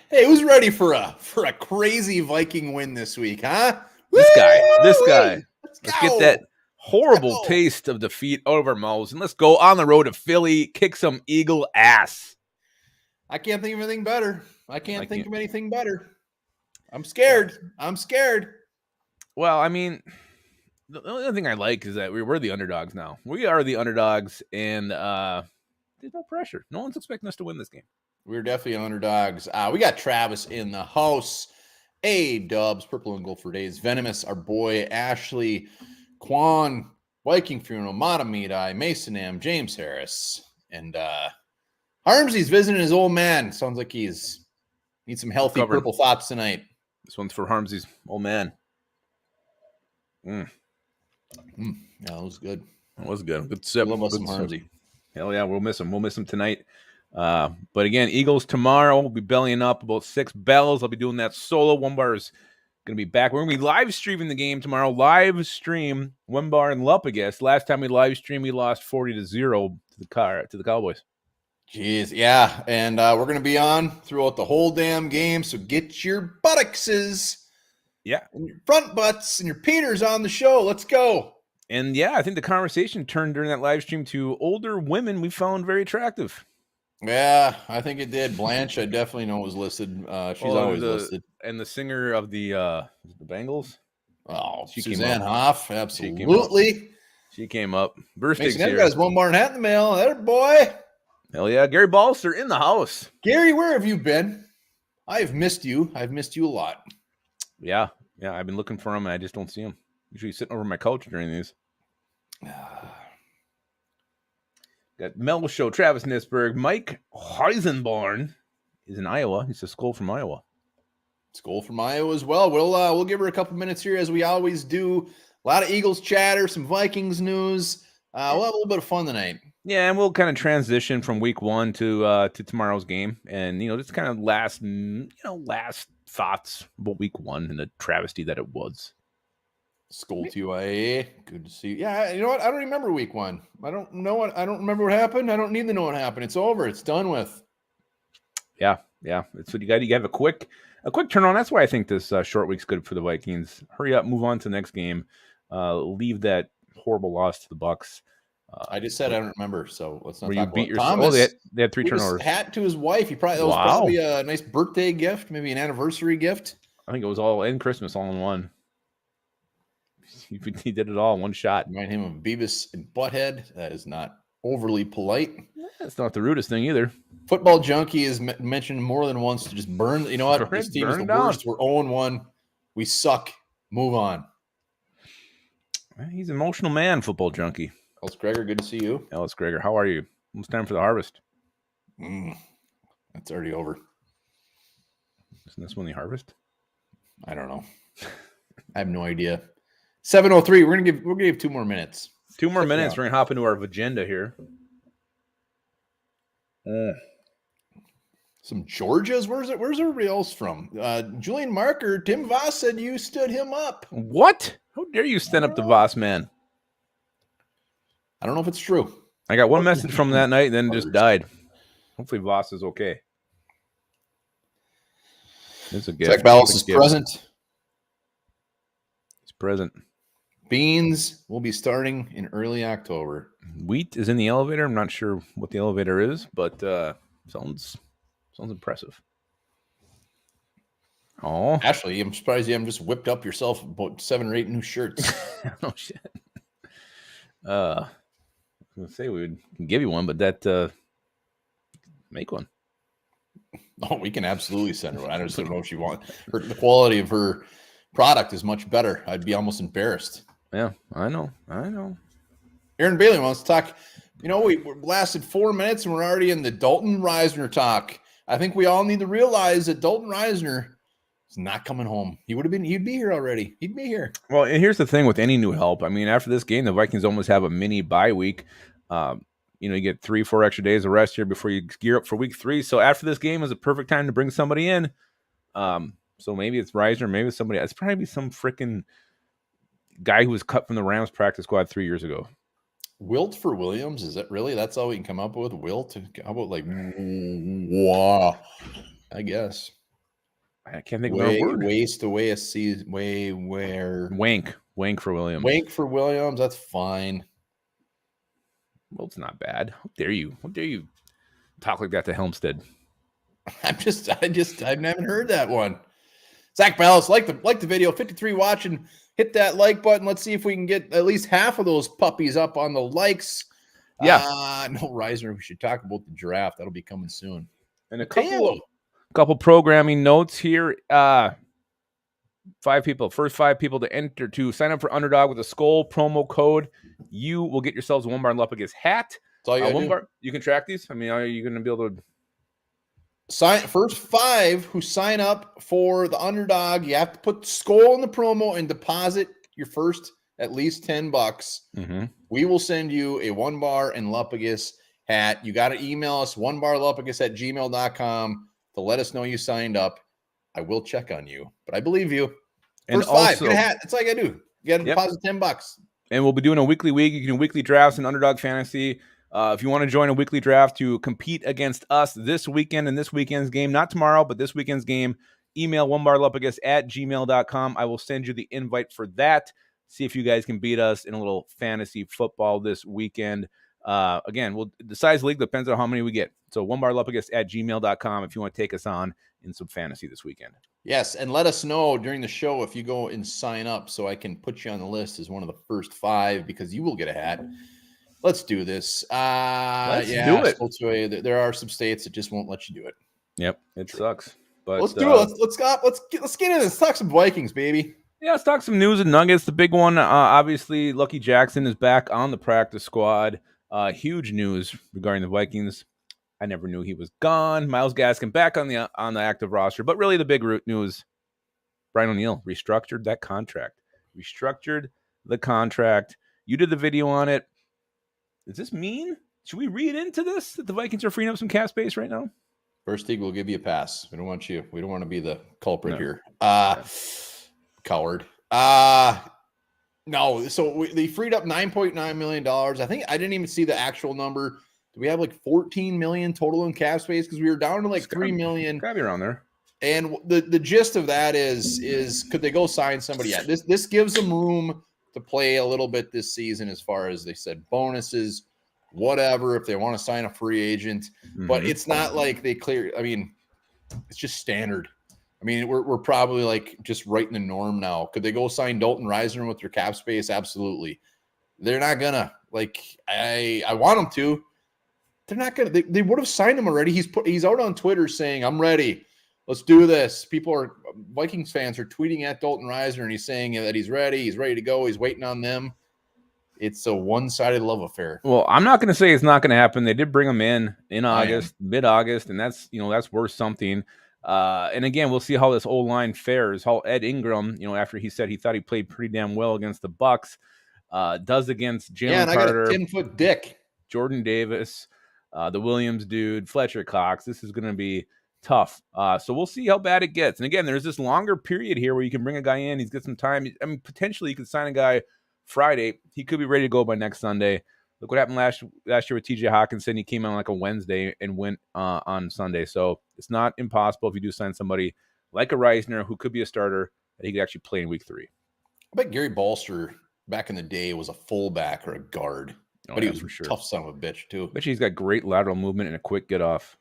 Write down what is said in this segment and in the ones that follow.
Hey, who's ready for a crazy Viking win this week, huh? This guy. Woo-wee! Let's get that Let's horrible go. taste of defeat out of our mouths, and let's go on the road to Philly, kick some Eagle ass. I can't think of anything better. I I can't think can't. of anything better. I'm Yeah. scared. I'm scared. Well, I mean, the only thing I like is that we're the underdogs now. We are the underdogs, and there's no pressure. No one's expecting us to win this game. We're definitely underdogs. We got Travis in the house. Hey, Dubs, Purple and Gold for Days. Venomous, our boy Ashley, Quan, Viking Funeral, Matamidai, Mason M, James Harris, and Harmsy's visiting his old man. Sounds like he's needs some healthy Covering. purple thoughts tonight. This one's for Harmsy's old man. Yeah, that was good. That was good. Good sip. Love us Good some sip. Harmsy. Hell yeah, we'll miss him. We'll miss him tonight. But again, Eagles tomorrow. We'll be bellying up about 6 bells. I'll be doing that solo. One bar is going to be back. We're going to be live streaming the game tomorrow. Live stream One Bar and Lup, I guess. Last time we live streamed, we lost 40-0 to the Cowboys. Jeez, yeah, and we're going to be on throughout the whole damn game, so get your buttocks, Yeah. and your front butts, and your Peters on the show. Let's go. And yeah, I think the conversation turned during that live stream to older women we found very attractive. Yeah, I think it did. Blanche, I definitely know was listed. She's always listed. And the singer of the Bengals. Oh, She Suzanne came up. Hoff, absolutely. She came up. Birthday's Mason here. got his one bar hat in the mail. That boy. Hell yeah. Gary Balser in the house. Gary, where have you been? I've missed you. I've missed you a lot. Yeah. Yeah. I've been looking for him and I just don't see him. Usually sitting over my couch during these. Got Mel Show, Travis Nisberg, Mike Heisenborn is in Iowa. He's a school from Iowa. School from Iowa as well. We'll give her a couple minutes here as we always do. A lot of Eagles chatter, some Vikings news. We'll have a little bit of fun tonight. Yeah, and we'll kind of transition from week 1 to tomorrow's game, and just kind of last thoughts about week 1 and the travesty that it was. School TYA, good to see you. Yeah, you know what? I don't remember week 1. I don't remember what happened. I don't need to know what happened. It's over. It's done with. Yeah, that's what you got. You have a quick turnaround. That's why I think this short week's good for the Vikings. Hurry up, move on to the next game. Leave that horrible loss to the Bucks. I just said I don't remember, so let's not where talk you beat about yourself. Thomas. Oh, they had 3 turnovers. Hat to his wife. That was probably a nice birthday gift, maybe an anniversary gift. I think it was all in Christmas, all in one. He did it all in one shot. Remind him of Beavis and Butthead. That is not overly polite. That's not the rudest thing either. Football Junkie is mentioned more than once to just burn. You know what? This team is the worst. We're 0-1. We suck. Move on. He's an emotional man, Football Junkie. Ellis Gregor, good to see you. Ellis Gregor, how are you? Almost time for the harvest. That's already over. Isn't this when they harvest? I don't know. I have no idea. 7:03. We're gonna give 2 more minutes. 2 more minutes. We're gonna hop into our agenda here. Some Georgias. Where's everybody else from? Julian Marker. Tim Voss said you stood him up. What? How dare you stand up to Voss, man? I don't know if it's true. I got one message from that night, and then just died. Hopefully, Voss is okay. It's a gift. Zach Ballas is present. He's present. Beans will be starting in early October. Wheat is in the elevator. I'm not sure what the elevator is, but sounds impressive. Oh, Ashley, I'm surprised you haven't just whipped up yourself about 7 or 8 new shirts. Oh shit. I was gonna say we would give you one, but that make one. Oh, we can absolutely send her one. I just don't know if she wants. The quality of her product is much better. I'd be almost embarrassed. Yeah, I know. Aaron Bailey wants to talk. We lasted 4 minutes and we're already in the Dalton Reisner talk. I think we all need to realize that Dalton Reisner is not coming home. He'd be here already. He'd be here. Well, and here's the thing with any new help. I mean, after this game, the Vikings almost have a mini bye week. You get 3-4 extra days of rest here before you gear up for week 3. So after this game is a perfect time to bring somebody in. So maybe it's Reisner, maybe it's somebody. It's probably some freaking guy who was cut from the Rams practice squad 3 years ago. Wilt for Williams? Is that really? That's all we can come up with? Wilt? How about wow? I guess. I can't think of another word. Waste away a season. Where Wank for Williams. Wank for Williams. That's fine. Well, it's not bad. How dare you? How dare you talk like that to Helmstead? I haven't heard that one. Zach Ballas, like the video. 53 watching. Hit that like button. Let's see if we can get at least half of those puppies up on the likes. Yeah. No, Reisner. We should talk about the draft. That'll be coming soon. And a Mateo. couple programming notes here. 5 people, first 5 people to enter to sign up for Underdog with a Skull promo code. You will get yourselves a One Bar Lupagus hat. That's all you gotta do. You can track these. I mean, are you going to be able to first 5 who sign up for the Underdog? You have to put Skull in the promo and deposit your first at least $10. Mm-hmm. We will send you a One Bar and Lupagus hat. You got to email us onebarlupagus@gmail.com to let us know you signed up. I will check on you, but I believe you. First 5, get a hat. That's all you got to do. You got to deposit $10. And we'll be doing a weekly league. You can do weekly drafts in Underdog Fantasy. If you want to join a weekly draft to compete against us this weekend in this weekend's game, not tomorrow, but this weekend's game, email onebarlupagus@gmail.com. I will send you the invite for that. See if you guys can beat us in a little fantasy football this weekend. Again, the size league depends on how many we get. So onebarlupagus@gmail.com if you want to take us on in some fantasy this weekend. Yes, and let us know during the show if you go and sign up so I can put you on the list as one of the first 5 because you will get a hat. Let's do this. Let's do it. There are some states that just won't let you do it. Yep, it sucks. But let's do it. Let's get into this. Talk some Vikings, baby. Yeah, let's talk some news and nuggets. The big one, obviously, Lucky Jackson is back on the practice squad. Huge news regarding the Vikings. I never knew he was gone. Myles Gaskin back on the active roster. But really the big news, Brian O'Neill restructured that contract. Restructured the contract. You did the video on it. Does this mean, should we read into this, that the Vikings are freeing up some cap space right now? First League will give you a pass. We don't want you. We don't want to be the culprit here. Coward. No. So they freed up $9.9 million. I think I didn't even see the actual number. Do we have like 14 million total in cap space? Because we were down to like 3 million. Gotta be around there. And the gist of that is could they go sign somebody? Yeah, this gives them room to play a little bit this season as far as they said bonuses, whatever, if they want to sign a free agent. Mm-hmm. But it's not like they clear. I mean, it's just standard. I mean, we're probably like just right in the norm now. Could they go sign Dalton Reisner with their cap space? Absolutely. They're not gonna. Like I want them to. They're not gonna. They would have signed him already. He's out on Twitter saying, "I'm ready. Let's do this." Vikings fans are tweeting at Dalton Reisner, and he's saying that he's ready. He's ready to go. He's waiting on them. It's a one-sided love affair. Well, I'm not going to say it's not going to happen. They did bring him in August, mid-August, and that's worth something. And again, we'll see how this old line fares. How Ed Ingram, after he said he thought he played pretty damn well against the Bucs, does against Jalen Carter, I got a 10-foot dick, Jordan Davis, the Williams dude, Fletcher Cox. This is going to be tough. So we'll see how bad it gets. And again, there's this longer period here where you can bring a guy in. He's got some time. I mean, potentially you could sign a guy Friday. He could be ready to go by next Sunday. Look what happened last year with TJ Hawkinson. He came on like a Wednesday and went on Sunday. So it's not impossible if you do sign somebody like a Reisner who could be a starter that he could actually play in week 3. I bet Gary Bolster back in the day was a fullback or a guard. But he was for sure. Tough son of a bitch too. Bet he's got great lateral movement and a quick get off.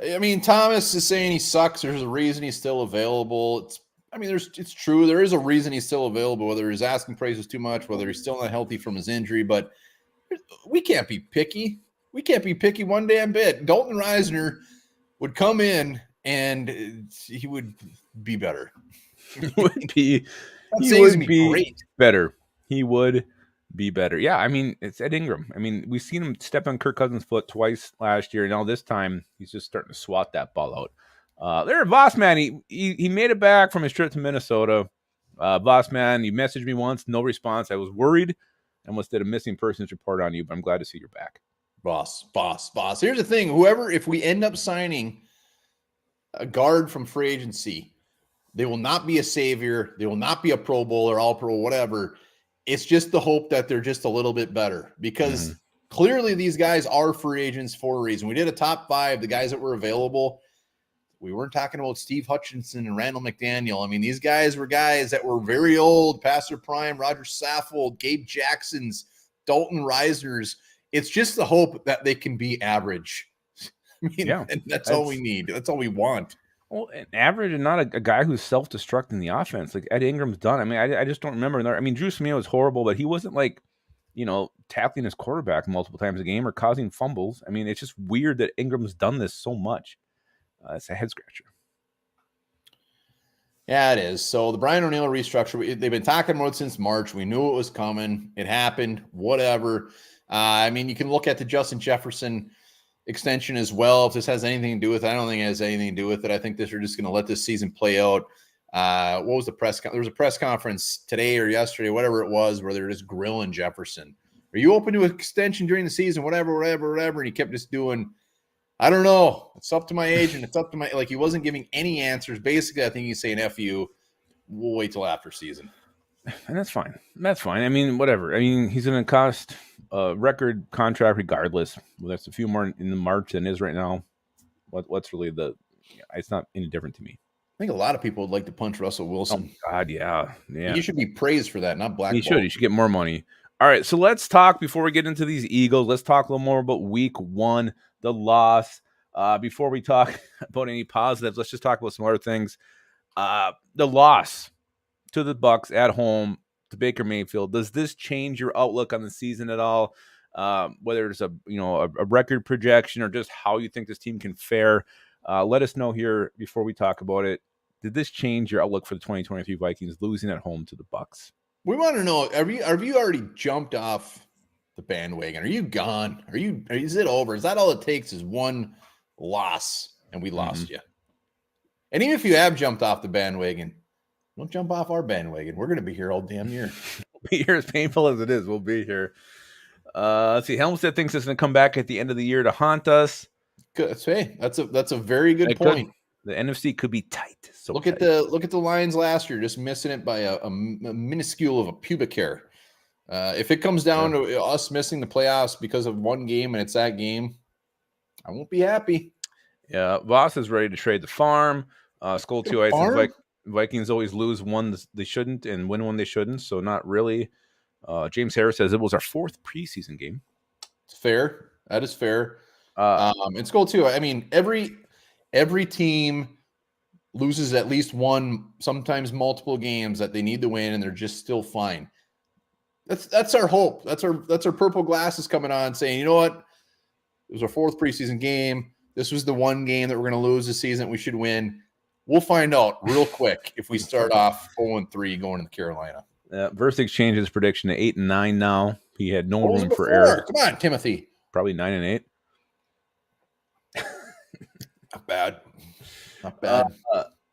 I mean, Thomas is saying he sucks. There's a reason he's still available. It's true. There is a reason he's still available, whether his asking price is too much, whether he's still not healthy from his injury. But we can't be picky. We can't be picky one damn bit. Dalton Reisner would come in and he would be better. He would be great. Better. He would be better. Yeah, I mean, it's Ed Ingram. I mean, we've seen him step on Kirk Cousins' foot twice last year. Now this time, he's just starting to swat that ball out. Vossman, he made it back from his trip to Minnesota. Vossman, you messaged me once, no response. I was worried. I almost did a missing persons report on you, but I'm glad to see you're back. Boss. Here's the thing. If we end up signing a guard from free agency, they will not be a savior. They will not be a Pro Bowler, All Pro, whatever. It's just the hope that they're just a little bit better because clearly these guys are free agents for a reason. We did a top 5, the guys that were available. We weren't talking about Steve Hutchinson and Randall McDaniel. I mean, these guys were guys that were very old, past their prime, Roger Saffold, Gabe Jacksons, Dalton Reisners. It's just the hope that they can be average. I mean, and that's all we need. That's all we want. Well, an average and not a guy who's self-destructing the offense like Ed Ingram's done. I mean, I just don't remember. I mean, Drew Smith was horrible, but he wasn't like, tackling his quarterback multiple times a game or causing fumbles. I mean, it's just weird that Ingram's done this so much. It's a head scratcher. Yeah, it is. So the Brian O'Neill restructure, they've been talking about it since March. We knew it was coming. It happened. Whatever. I mean, you can look at the Justin Jefferson extension as well. If this has anything to do with it, I don't think it has anything to do with it. I think they're just going to let this season play out. What was the press? There was a press conference today or yesterday, whatever it was, where they're just grilling Jefferson. Are you open to an extension during the season? Whatever. And he kept just doing, I don't know. It's up to my agent. It's up to my, like, he wasn't giving any answers. Basically, I think he's saying, F you. We'll wait till after season. And that's fine. That's fine. I mean, whatever. I mean, he's going to cost a record contract regardless. Well, that's a few more in the March than is right now. What's really it's not any different to me. I think a lot of people would like to punch Russell Wilson. Oh, God, yeah. You should be praised for that, not blackballed. You should get more money. All right, so let's talk, before we get into these Eagles, let's talk a little more about week one, the loss. Before we talk about any positives, let's just talk about some other things. The loss to the Bucs at home to Baker Mayfield. Does this change your outlook on the season at all? Whether it's a record projection or just how you think this team can fare? Let us know here before we talk about it. Did this change your outlook for the 2023 Vikings losing at home to the Bucs? We want to know, have you already jumped off the bandwagon? Are you gone? Is it over? Is that all it takes is one loss and we lost you? And even if you have jumped off the bandwagon, don't jump off our bandwagon. We're going to be here all damn year. We'll be here as painful as it is. We'll be here. Let's see. Helmstead thinks it's going to come back at the end of the year to haunt us. Good. Hey, that's a very good point. The NFC could be tight. So look at the Lions last year, just missing it by a minuscule of a pubic hair. If it comes down to us missing the playoffs because of one game and it's that game, I won't be happy. Yeah, Voss is ready to trade the farm. Skull 2 Ice says Vikings always lose one they shouldn't and win one they shouldn't, so not really. James Harris says it was our fourth preseason game. It's fair. That is fair. And Skull 2, I mean, every team loses at least one, sometimes multiple games that they need to win, and they're just still fine. That's our hope. That's our purple glasses coming on, saying, you know what? It was our fourth preseason game. This was the one game that we're going to lose this season. We should win. We'll find out real quick if we start off 0-3 going into Carolina. Verstex changed his prediction to 8-9 now. He had no room for error. Come on, Timothy. Probably 9-8. Not bad. Not bad.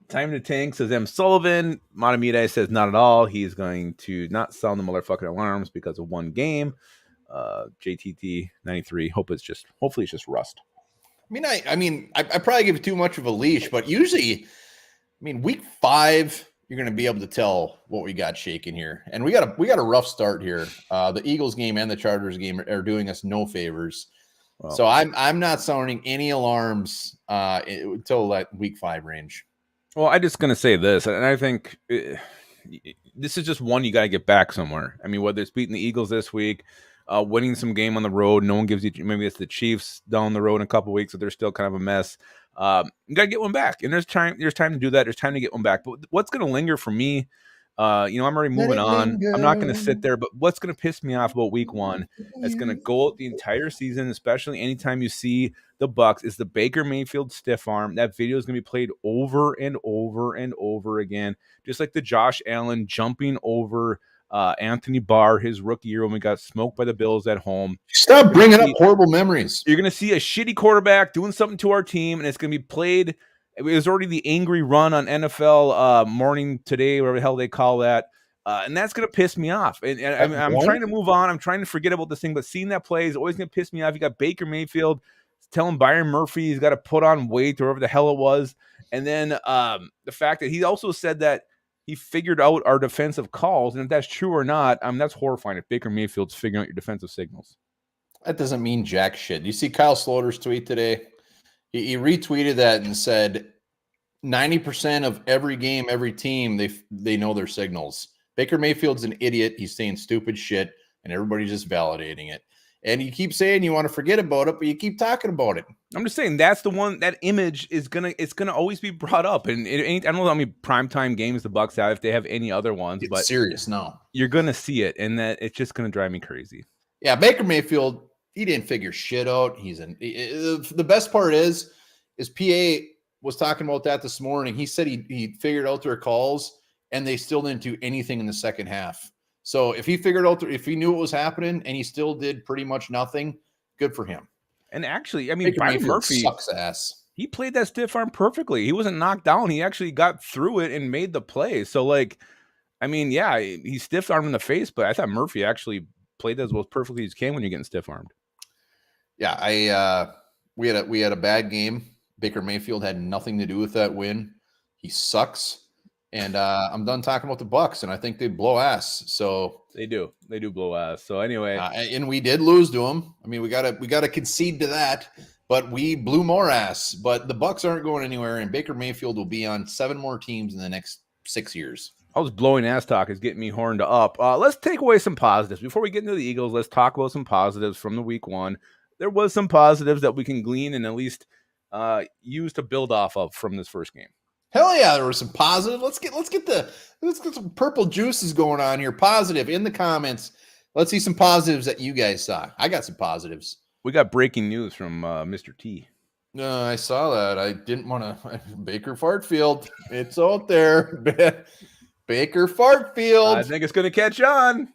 Time to tank, says M. Sullivan. Matamide says not at all. He's going to not sound the motherfucking alarms because of one game. JTT 93. Hopefully it's just rust. I mean, I probably give too much of a leash, but usually, week 5, you're going to be able to tell what we got shaking here. And we got a rough start here. The Eagles game and the Chargers game are doing us no favors. Wow. So I'm not sounding any alarms until that week 5 range. Well, I'm just going to say this, and I think this is just one you got to get back somewhere. I mean, whether it's beating the Eagles this week, winning some game on the road, no one gives you, maybe it's the Chiefs down the road in a couple of weeks, so they're still kind of a mess. You got to get one back, and there's time to do that. There's time to get one back. But what's going to linger for me, I'm already moving on. I'm not going to sit there, but what's going to piss me off about week 1 that's going to go out the entire season, especially anytime you see the Bucs, is the Baker Mayfield stiff arm. That video is going to be played over and over and over again, just like the Josh Allen jumping over Anthony Barr his rookie year when we got smoked by the Bills at home. Stop bringing up horrible memories. You're going to see a shitty quarterback doing something to our team, and it's going to be played. It was already the angry run on NFL morning today, whatever the hell they call that. And that's going to piss me off. And I'm trying to move on. I'm trying to forget about this thing, but seeing that play is always going to piss me off. You got Baker Mayfield telling Byron Murphy he's got to put on weight or whatever the hell it was. And then the fact that he also said that he figured out our defensive calls. And if that's true or not, that's horrifying if Baker Mayfield's figuring out your defensive signals. That doesn't mean jack shit. You see Kyle Sloter's tweet today? He retweeted that and said, 90% of every game, every team, they know their signals. Baker Mayfield's an idiot. He's saying stupid shit, and everybody's just validating it. And you keep saying you want to forget about it, but you keep talking about it. I'm just saying that's the one, that image is it's gonna always be brought up. And it ain't, I don't know how many primetime games the Bucks have, if they have any other ones, but serious, no. You're gonna see it, and that it's just gonna drive me crazy. Yeah, Baker Mayfield, he didn't figure shit out. The best part is PA was talking about that this morning. He said he figured out their calls, and they still didn't do anything in the second half. So if he figured out, if he knew what was happening and he still did pretty much nothing, good for him. And actually, I mean, Byron Murphy sucks ass. He played that stiff arm perfectly. He wasn't knocked down. He actually got through it and made the play. So, like, I mean, yeah, he stiff armed in the face, but I thought Murphy actually played as well perfectly as can when you're getting stiff armed. Yeah, we had a bad game. Baker Mayfield had nothing to do with that win. He sucks. And I'm done talking about the Bucks, and I think they blow ass. So they do blow ass. So anyway, and we did lose to them. I mean, we gotta concede to that, but we blew more ass. But the Bucks aren't going anywhere, and Baker Mayfield will be on 7 more teams in the next 6 years. I was blowing ass talk is getting me horned up. Let's take away some positives before we get into the Eagles. Let's talk about some positives from the week 1. There was some positives that we can glean and at least use to build off of from this first game. Hell yeah, there was some positive. Let's get some purple juices going on here. Positive in the comments. Let's see some positives that you guys saw. I got some positives. We got breaking news from Mr. T. No, I saw that. I didn't want to. Baker Fartfield. It's out there. Baker Fartfield. I think it's going to catch on.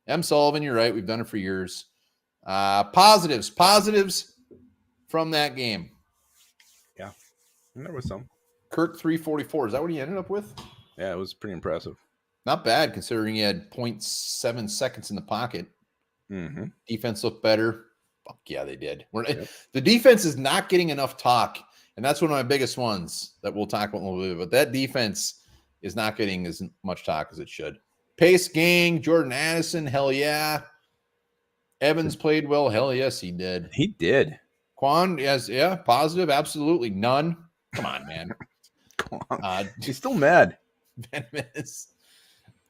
M. Sullivan, you're right. We've done it for years. Positives from that game. Yeah, and there was some. Kirk 344. Is that what he ended up with? Yeah, it was pretty impressive. Not bad considering he had 0.7 seconds in the pocket. Mm-hmm. Defense looked better. Fuck yeah, they did. The defense is not getting enough talk, and that's one of my biggest ones that we'll talk about in a little bit. But that defense is not getting as much talk as it should. Pace gang, Jordan Addison, hell yeah. Evans played well. Hell yes, he did. He did. Quan, yes, yeah, positive, absolutely. None. Come on, man. He's still mad.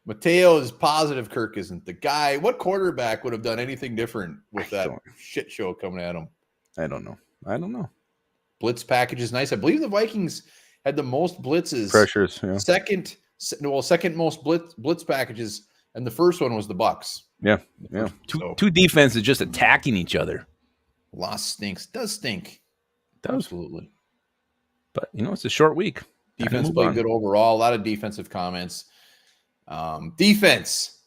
Mateo is positive. Kirk isn't the guy. What quarterback would have done anything different with that shit show coming at him? I don't know. Blitz package is nice. I believe the Vikings had the most blitzes. Pressures. Yeah. Second most blitz packages, and the first one was the Bucks. Yeah. Two defenses just attacking each other. Loss stinks. Does stink. Absolutely. But it's a short week. Defense played good overall. A lot of defensive comments. Defense.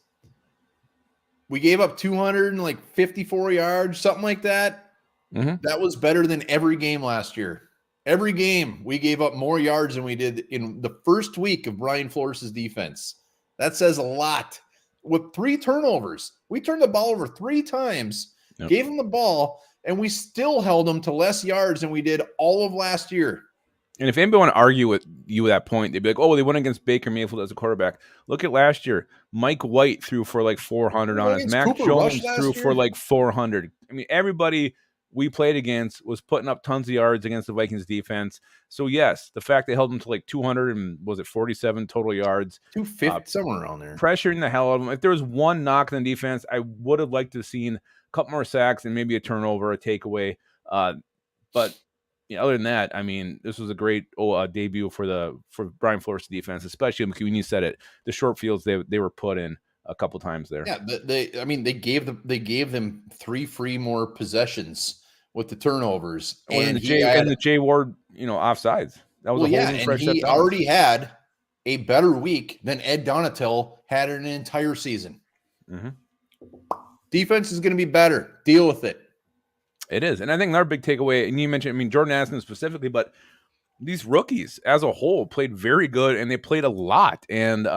We gave up 254 yards, something like that. Mm-hmm. That was better than every game last year. Every game we gave up more yards than we did in the first week of Brian Flores' defense. That says a lot. With 3 turnovers, we turned the ball over 3 times, gave them the ball, and we still held them to less yards than we did all of last year. And if anybody want to argue with you at that point, they'd be like, oh, they went against Baker Mayfield as a quarterback. Look at last year. Mike White threw for 400 on us. Mac Jones threw for 400. I mean, everybody we played against was putting up tons of yards against the Vikings defense. So, yes, the fact they held them to 200 and 47 total yards. 250, somewhere around there. Pressuring the hell out of them. If there was one knock on the defense, I would have liked to have seen a couple more sacks and maybe a turnover, a takeaway. But other than that, I mean, this was a great debut for Brian Flores' defense, especially when you said it, the short fields they were put in a couple times there. Yeah, they gave them 3 free more possessions with the turnovers, and the Jay Ward, offsides. That was and he already had a better week than Ed Donatel had in an entire season. Mm-hmm. Defense is going to be better. Deal with it. It is. And I think another big takeaway, and you mentioned, Jordan Addison specifically, but these rookies as a whole played very good, and they played a lot. And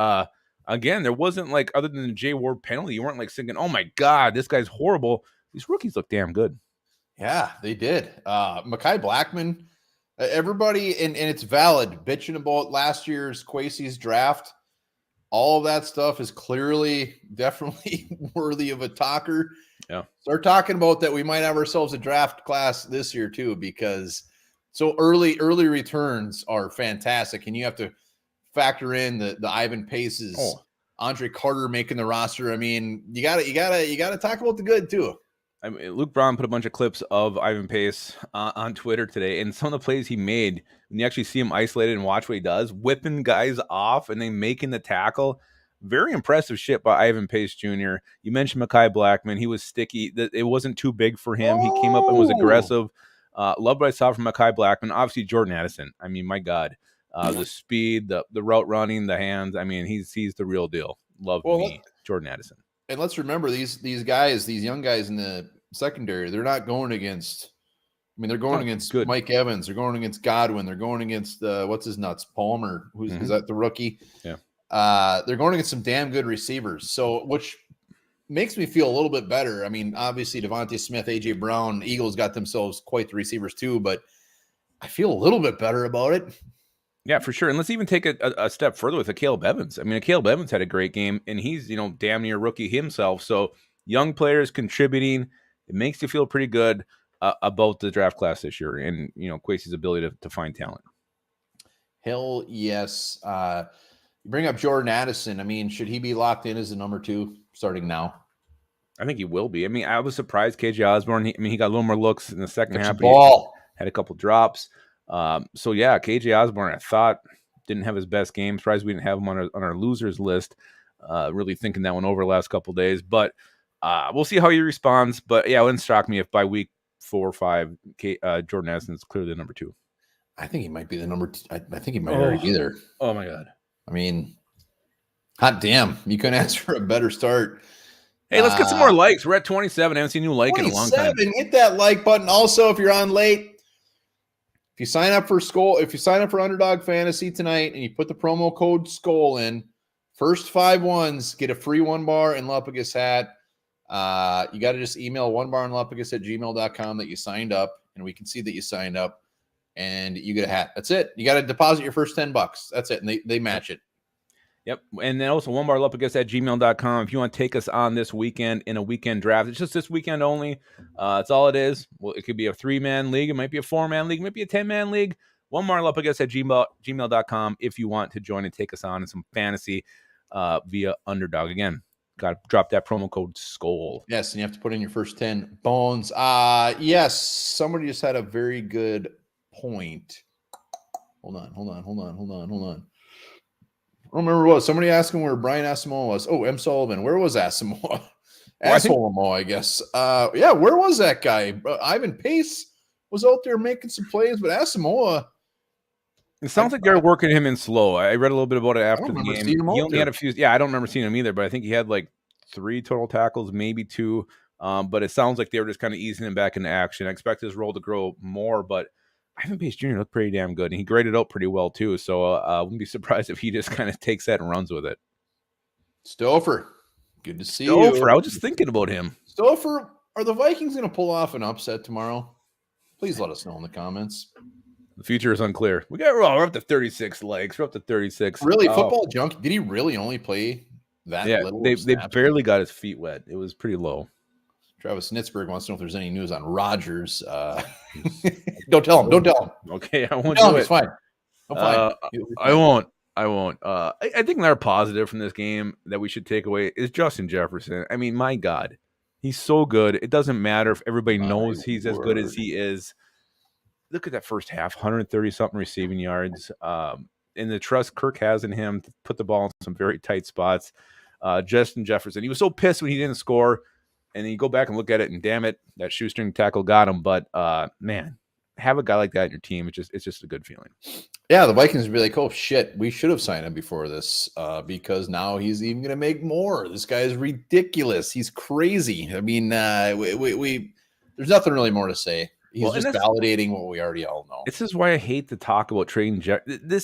again, there wasn't other than the Jay Ward penalty, you weren't thinking, oh my God, this guy's horrible. These rookies look damn good. Yeah, they did. Mekhi Blackman, everybody, and it's valid, bitching about last year's Kwesi's draft. All of that stuff is definitely worthy of a talker. Yeah. Start talking about that. We might have ourselves a draft class this year too, because So early returns are fantastic, and you have to factor in the Ivan Pace's, Andre Carter making the roster. I mean, you gotta talk about the good too. I mean, Luke Braun put a bunch of clips of Ivan Pace on Twitter today, and some of the plays he made, when you actually see him isolated and watch what he does, whipping guys off and then making the tackle. Very impressive shit by Ivan Pace Jr. You mentioned Mekhi Blackman. He was sticky. It wasn't too big for him. He came up and was aggressive. Loved what I saw from Mekhi Blackman. Obviously, Jordan Addison. I mean, my God. The speed, the route running, the hands. I mean, he's the real deal. Love me, Jordan Addison. And let's remember these guys, these young guys in the secondary, they're not going against. I mean, they're going against Mike Evans. They're going against Godwin. They're going against what's his nuts, Palmer. Is that the rookie? Yeah. They're going against some damn good receivers. So, which makes me feel a little bit better. I mean, obviously Devontae Smith, AJ Brown, Eagles got themselves quite the receivers too, but I feel a little bit better about it. Yeah, for sure. And let's even take a step further with Caleb Evans. I mean, Caleb Evans had a great game, and he's, damn near rookie himself. So young players contributing, it makes you feel pretty good about the draft class this year and, Kwesi's ability to find talent. Hell yes. You bring up Jordan Addison. I mean, should he be locked in as the number 2 starting now? I think he will be. I mean, I was surprised KJ Osborne. He got a little more looks in the second half. Ball. Had a couple drops. So yeah, KJ Osborne, I thought didn't have his best game. Surprised we didn't have him on our losers list. Really thinking that one over the last couple of days, but we'll see how he responds. But yeah, it wouldn't shock me if by week 4 or 5, Jordan Addison is clearly the number 2. I think he might be the number 2. I think he might already be there. Oh my God. I mean, hot damn, you couldn't ask for a better start. Hey, let's get some more likes. We're at 27. I haven't seen you like in a long time. Hit that like button. Also, if you're on late, if you sign up for Underdog Fantasy tonight and you put the promo code SKOL in, first 5 ones get a free $1 and Lupagus hat. You got to just email onebarandlupagus@gmail.com that you signed up, and we can see that you signed up, and you get a hat. That's it. You got to deposit your first $10. That's it, and they match it. Yep. And then also onebarlupagus@gmail.com. If you want to take us on this weekend in a weekend draft, it's just this weekend only. That's all it is. Well, it could be a 3-man league. It might be a 4-man league. It might be a 10-man league. onebarlupagus@gmail.com if you want to join and take us on in some fantasy via Underdog. Again, got to drop that promo code SKOL. Yes, and you have to put in your first 10 bones. Yes, somebody just had a very good point. Hold on. I don't remember what. Somebody asking where Brian Asamoah was. Oh, M. Sullivan. Where was Asamoah? Asamoah, I guess. Yeah, where was that guy? Ivan Pace was out there making some plays, but Asamoah. It sounds like they're working him in slow. I read a little bit about it after the game. He only had a few. Yeah, I don't remember seeing him either, but I think he had like 3 total tackles, maybe 2. But it sounds like they were just kind of easing him back into action. I expect his role to grow more, but Ivan Pace Jr. looked pretty damn good, and he graded out pretty well too. So I wouldn't be surprised if he just kind of takes that and runs with it. Stouffer, good to see you. I was just thinking about him. Stouffer, are the Vikings going to pull off an upset tomorrow? Please let us know in the comments. The future is unclear. We're up to 36 likes. We're up to 36. Really, football junk? Did he really only play that little? They barely got his feet wet. It was pretty low. Travis Snitzberg wants to know if there's any news on Rodgers. Don't tell him. Okay, I won't do it. It's fine. I won't. I think another positive from this game that we should take away is Justin Jefferson. I mean, my God, he's so good. It doesn't matter if everybody knows he's as good as he is. Look at that first half, 130-something receiving yards. And the trust Kirk has in him to put the ball in some very tight spots. Justin Jefferson, he was so pissed when he didn't score. And then you go back and look at it, and damn it, that shoestring tackle got him. But man, have a guy like that in your team. It's just a good feeling. Yeah, the Vikings would be like, oh shit, we should have signed him before this because now he's even going to make more. This guy is ridiculous. He's crazy. I mean, we there's nothing really more to say. He's just validating what we already all know. This is why I hate to talk about trading.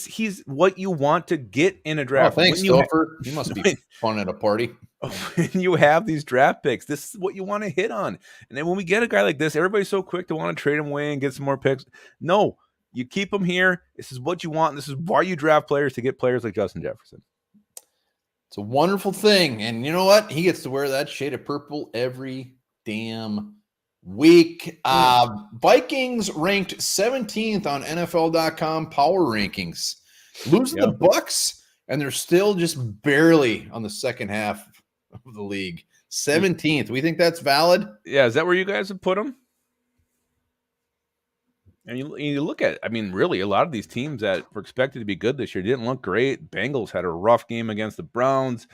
He's what you want to get in a draft. Oh, thanks, Stouffer. He must be fun at a party. When you have these draft picks, this is what you want to hit on. And then when we get a guy like this, everybody's so quick to want to trade him away and get some more picks. No, you keep him here. This is what you want. This is why you draft players, to get players like Justin Jefferson. It's a wonderful thing. And you know what? He gets to wear that shade of purple every damn week. Vikings ranked 17th on NFL.com power rankings, losing the Bucks, and they're still just barely on the second half of the league. 17th. We think that's valid? Yeah, is that where you guys have put them? And you look at, I mean, really, a lot of these teams that were expected to be good this year didn't look great. Bengals had a rough game against the Browns.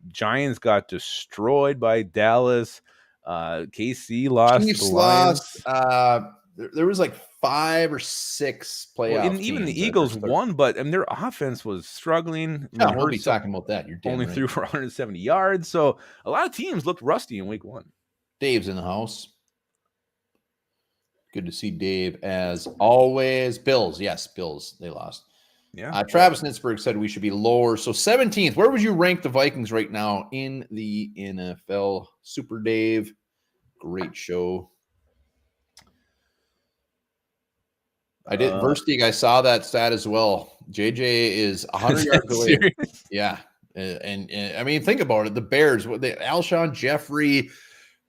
Giants got destroyed by Dallas. KC lost Chiefs to the Lions. lost. There was like 5 or 6 playoff and even the teams Eagles won, but their offense was struggling. Yeah, we'll be talking about that. You're only right. threw for 170 yards. So a lot of teams looked rusty in week 1. Dave's in the house. Good to see Dave as always. Bills. Yes, Bills. They lost. Yeah. Travis Nitzberg said we should be lower. So 17th. Where would you rank the Vikings right now in the NFL? Super Dave. Great show. I did. Verstig, I saw that stat as well. JJ is 100 yards away. Serious? Yeah. And I mean, think about it. The Bears, Alshon Jeffrey,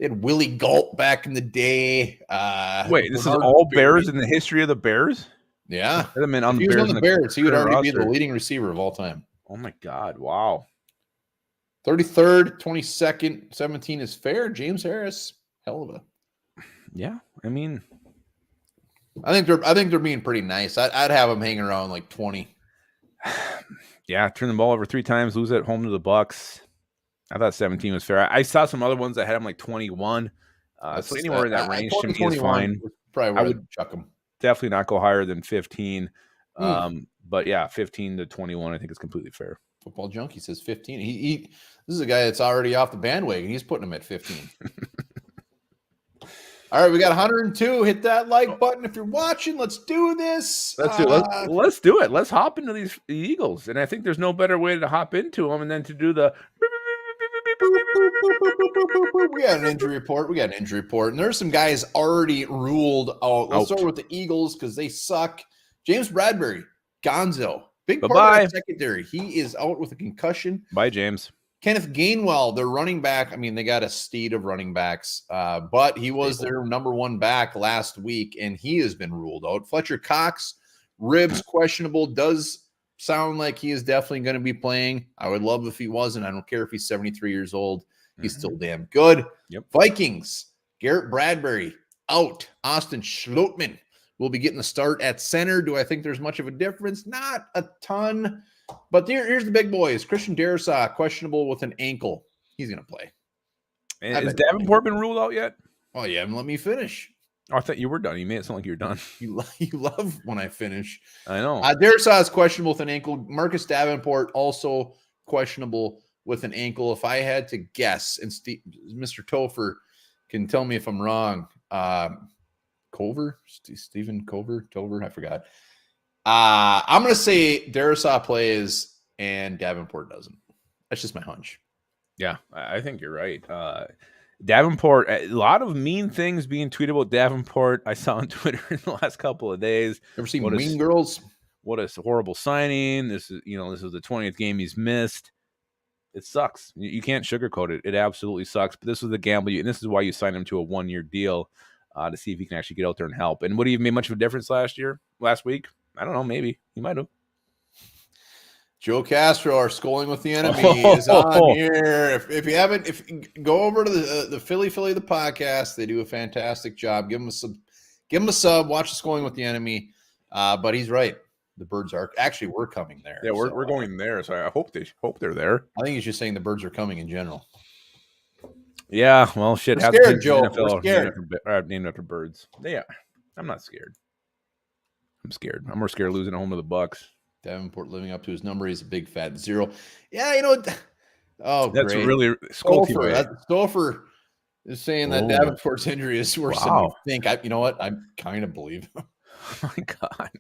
they had Willie Galt back in the day. Wait, this is all Bears in the history of the Bears? Yeah. I mean, on if he was on the Bears, he would already roster. be the leading receiver of all time. Oh, my God. Wow. 33rd, 22nd, 17 is fair. James Harris, hell of a. Yeah, I mean, I think they're being pretty nice. I'd have them hanging around like 20. Yeah, turn the ball over 3 times, lose at home to the Bucks. I thought 17 was fair. I saw some other ones that had them like 21. So anywhere in that range to me is fine. Probably I would chuck them. Definitely not go higher than 15. But yeah, 15 to 21, I think is completely fair. Football Junkie says 15. This is a guy that's already off the bandwagon. He's putting him at 15. All right, we got 102. Hit that like button if you're watching. Let's do this. Let's do it. Let's hop into the Eagles. And I think there's no better way to hop into them and then to do the. We got an injury report. And there's some guys already ruled out. Let's start with the Eagles because they suck. James Bradbury, Gonzo, big part of the secondary. He is out with a concussion. Bye, James. Kenneth Gainwell, their running back. I mean, they got a steed of running backs, but he was their number 1 back last week, and he has been ruled out. Fletcher Cox, ribs questionable. Does sound like he is definitely going to be playing. I would love if he wasn't. I don't care if he's 73 years old. He's still damn good. Yep. Vikings, Garrett Bradbury, out. Austin Schlottman will be getting the start at center. Do I think there's much of a difference? Not a ton. But here's the big boys. Christian Darrisaw, questionable with an ankle. He's going to play. And has Davenport been ruled out yet? Oh, yeah. Let me finish. Oh, I thought you were done. You made it sound like you were done. You love when I finish. I know. Darrisaw is questionable with an ankle. Marcus Davenport also questionable with an ankle. If I had to guess, and Mr. Topher can tell me if I'm wrong. Stephen Tover, I forgot. I'm going to say Darrisaw plays and Davenport doesn't. That's just my hunch. Yeah, I think you're right. Davenport, a lot of mean things being tweeted about Davenport. I saw on Twitter in the last couple of days. Ever seen Mean Girls? What a horrible signing. This is the 20th game he's missed. It sucks. You can't sugarcoat it. It absolutely sucks. But this was the gamble, and this is why you signed him to a 1-year deal to see if he can actually get out there and help. And would he have made much of a difference last week? I don't know. Maybe he might have. Joe Castro, our Schooling with the Enemy, is on here. If you haven't, go over to the Philly the podcast. They do a fantastic job. Give them a sub. Watch the Schooling with the Enemy. But he's right. The birds are actually we're coming there. Yeah, we're going there. So I hope they're there. I think he's just saying the birds are coming in general. Yeah, well, shit. We're scared, Joe. We're scared. Named after birds. Yeah, I'm not scared. I'm scared. I'm more scared of losing at home to the Bucks. Davenport living up to his number. He's a big fat 0. Yeah, that's great. really Stoffer is saying that Davenport's injury is worse than we think. You know what? I kind of believe him. Oh my God.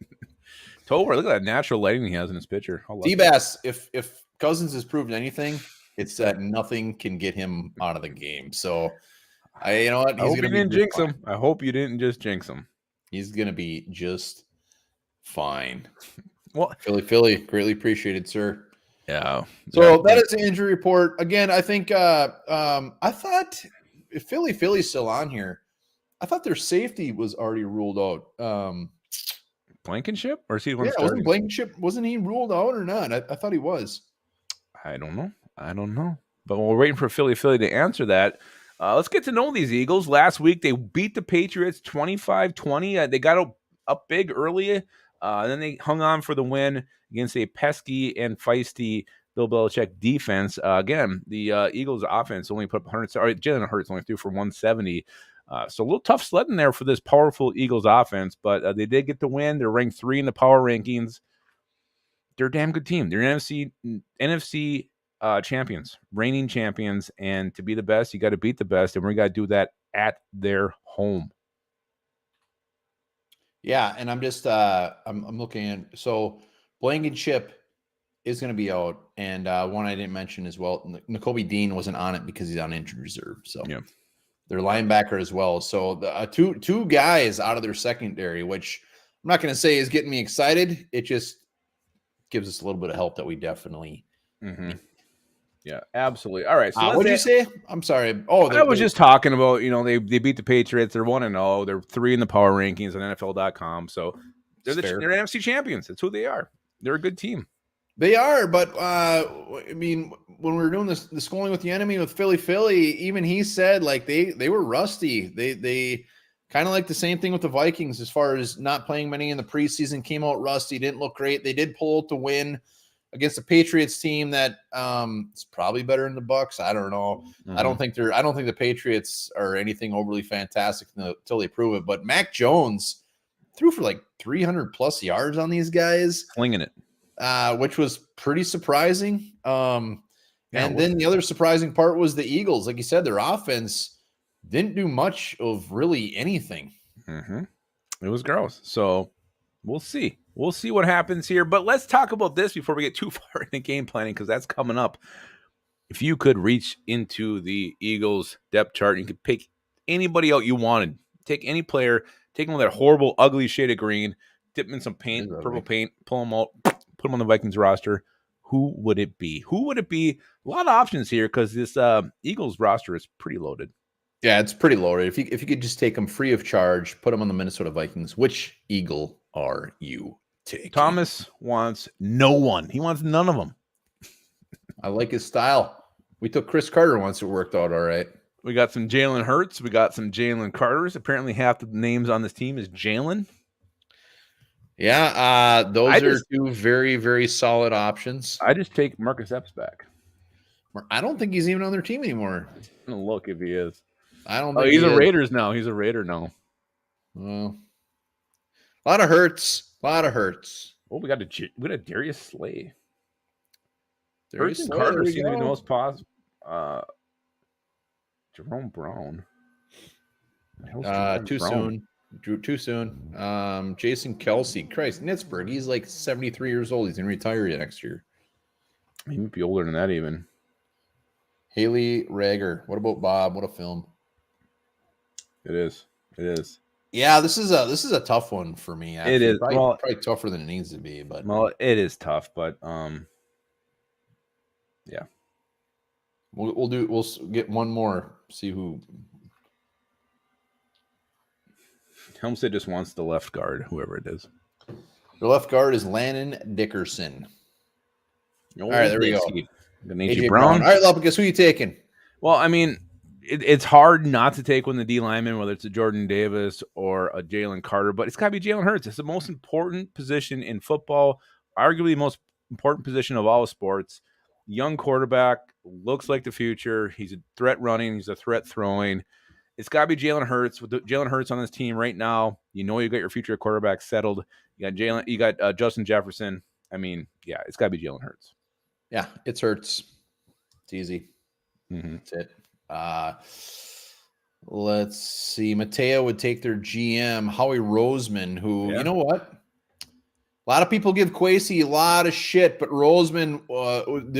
Tover, look at that natural lighting he has in his picture. D-Bass, if Cousins has proved anything, it's that nothing can get him out of the game. So, you know what? I hope you didn't jinx him. I hope you didn't just jinx him. He's going to be just fine. Well, Philly, greatly appreciated, sir. Yeah. So that is the injury report. Again, I think I thought if Philly's still on here, I thought their safety was already ruled out. Blankenship, or is he the one Yeah, starting? wasn't he ruled out or not? I thought he was. I don't know. But while we're waiting for Philly to answer that, let's get to know these Eagles. Last week, they beat the Patriots 25-20. They got up big early, and then they hung on for the win against a pesky and feisty Bill Belichick defense. Again, the Eagles offense only put up 100. Sorry, Jalen Hurts only threw for 170. So a little tough sledding there for this powerful Eagles offense, but they did get the win. They're ranked 3 in the power rankings. They're a damn good team. They're NFC champions, reigning champions, and to be the best, you got to beat the best, and we got to do that at their home. Yeah, and I'm just I'm looking at, so Blankenship is going to be out, and one I didn't mention as well, Nakobe Dean wasn't on it because he's on injured reserve. So yeah, their linebacker as well. So the two guys out of their secondary, which I'm not going to say is getting me excited. It just gives us a little bit of help that we definitely need. Yeah, absolutely. All right. So what did you say? I'm sorry. Oh, I was just talking about, they beat the Patriots. They're 1-0. They're 3 in the power rankings on NFL.com. So they're NFC champions. That's who they are. They're a good team. They are, but I mean, when we were doing the schooling with the enemy with Philly, even he said like they were rusty. They kind of like the same thing with the Vikings as far as not playing many in the preseason, came out rusty, didn't look great. They did pull out the win against the Patriots team that is probably better than the Bucs. I don't know. Mm-hmm. I don't think the Patriots are anything overly fantastic until they prove it. But Mac Jones threw for like 300 plus yards on these guys, slinging it. Which was pretty surprising. And then the other surprising part was the Eagles. Like you said, their offense didn't do much of really anything. Mm-hmm. It was gross. So we'll see. We'll see what happens here. But let's talk about this before we get too far into game planning, because that's coming up. If you could reach into the Eagles depth chart, you could pick anybody out you wanted. Take any player, take them with that horrible, ugly shade of green, dip them in some paint, purple paint, pull them out, put them on the Vikings roster. Who would it be? Who would it be? A lot of options here because this Eagles roster is pretty loaded. Yeah, it's pretty loaded. If you could just take them free of charge, put them on the Minnesota Vikings, which Eagle are you taking? Thomas wants no one. He wants none of them. I like his style. We took Chris Carter once. It worked out all right. We got some Jalen Hurts. We got some Jalen Carters. Apparently half the names on this team is Jalen. Yeah, those are two very, very solid options. I just take Marcus Epps back. I don't think he's even on their team anymore. I'm gonna look if he is. I don't think he's a Raiders now. He's a Raider now. Well, a lot of Hurts. Oh, we got Darius Slay. Darius Hurts and Carter seem to be the most positive. Jerome Brown. Too soon. Jason Kelsey. Christ, Nitzberg. He's like 73 years old. He's gonna retire next year. He might be older than that even. Haley Rager. What about Bob? What a film. It is. Yeah, this is a tough one for me. Actually. It is probably tougher than it needs to be, but it is tough. But yeah, we'll get one more. See who. Helmstead just wants the left guard, whoever it is. The left guard is Landon Dickerson. All right, there we go. AJ Brown. All right, Lopicus, who are you taking? Well, I mean, it's hard not to take one of the D linemen, whether it's a Jordan Davis or a Jalen Carter, but it's got to be Jalen Hurts. It's the most important position in football, arguably the most important position of all sports. Young quarterback, looks like the future. He's a threat running. He's a threat throwing. It's got to be Jalen Hurts. With Jalen Hurts on this team right now, you got your future quarterback settled. You got Justin Jefferson. I mean, yeah, it's got to be Jalen Hurts. Yeah, it's Hurts. It's easy. Mm-hmm. That's it. Let's see. Mateo would take their GM, Howie Roseman, who, you know what? A lot of people give Kwesi a lot of shit, but Roseman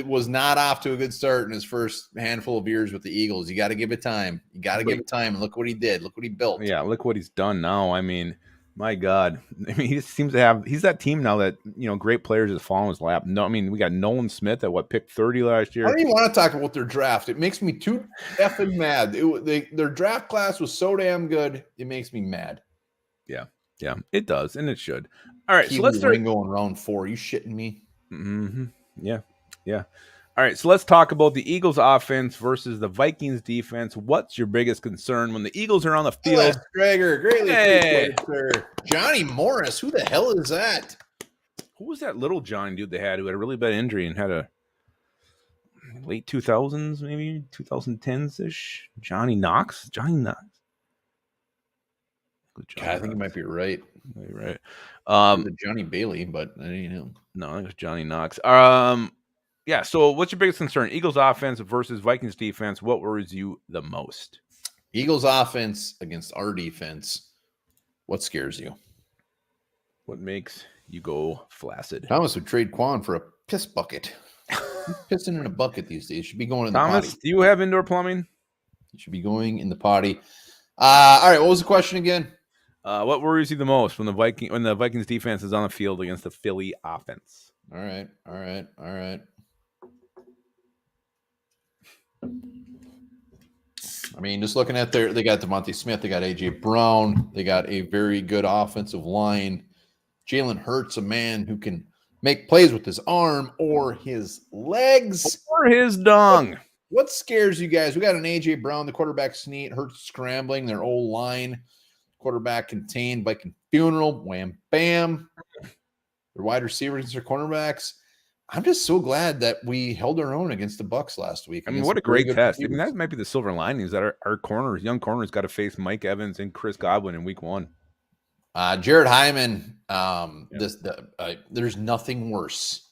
was not off to a good start in his first handful of years with the Eagles. You got to give it time. Give it time. And look what he did. Look what he built. Yeah, look what he's done now. I mean, My God. I mean, he just seems to have, he's that team now that, great players just fall in his lap. No, I mean, we got Nolan Smith at picked 30 last I year. don't even want to talk about their draft. It makes me too effing mad. Their draft class was so damn good. It makes me mad. Yeah. Yeah, it does. And it should. All right. So Keely let's start. Ringo in round 4. Are you shitting me? Mm-hmm. Yeah. Yeah. All right. So let's talk about the Eagles offense versus the Vikings defense. What's your biggest concern when the Eagles are on the field? Strager, greatly Hey. appreciated, sir. Johnny Morris, who the hell is that? Who was that little Johnny dude they had who had a really bad injury and had a late 2000s, maybe 2010s ish? Johnny Knox? Johnny Knox. God, I think you might be right. Right. Johnny Bailey, but I didn't know. No, I think it was Johnny Knox. Yeah. So, what's your biggest concern? Eagles offense versus Vikings defense. What worries you the most? Eagles offense against our defense. What scares you? What makes you go flaccid? Thomas would trade Quan for a piss bucket. He's pissing in a bucket these days. Should be going in the Thomas, potty. do you have indoor plumbing? You should be going in the potty. All right. What was the question again? What worries you the most when the Vikings defense is on the field against the Philly offense? All right. I mean, just looking at they got Devontae Smith, they got AJ Brown, they got a very good offensive line. Jalen Hurts, a man who can make plays with his arm or his legs or his dong. What scares you guys? We got an AJ Brown, the quarterback sneak, Hurts scrambling, their old line, quarterback contained, Viking funeral, wham bam. Their wide receivers and their cornerbacks. I'm just so glad that we held our own against the Bucs last week. I mean, what a great test. I mean, that might be the silver lining is that our young corners got to face Mike Evans and Chris Godwin in week 1. Jared Hyman, there's nothing worse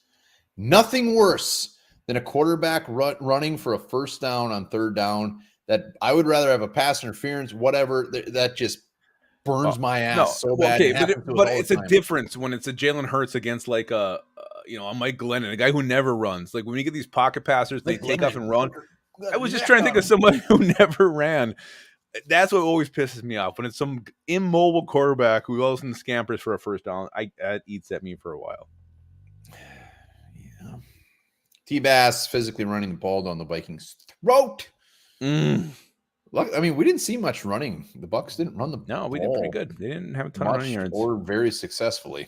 than a quarterback running for a first down on third down. That I would rather have a pass interference, whatever. That just burns my ass so bad. Okay, but it's a difference when it's a Jalen Hurts against like a Mike Glennon, a guy who never runs. Like when you get these pocket passers, they take off and run. I was just trying to think of somebody who never ran. That's what always pisses me off when it's some immobile quarterback who all of a sudden scampers for a first down. That eats at me for a while. Yeah. T-Bass physically running the ball down the Vikings' throat. Look, I mean, we didn't see much running. The Bucs didn't run the ball. No, we did pretty good. They didn't have a ton of running yards. Or very successfully.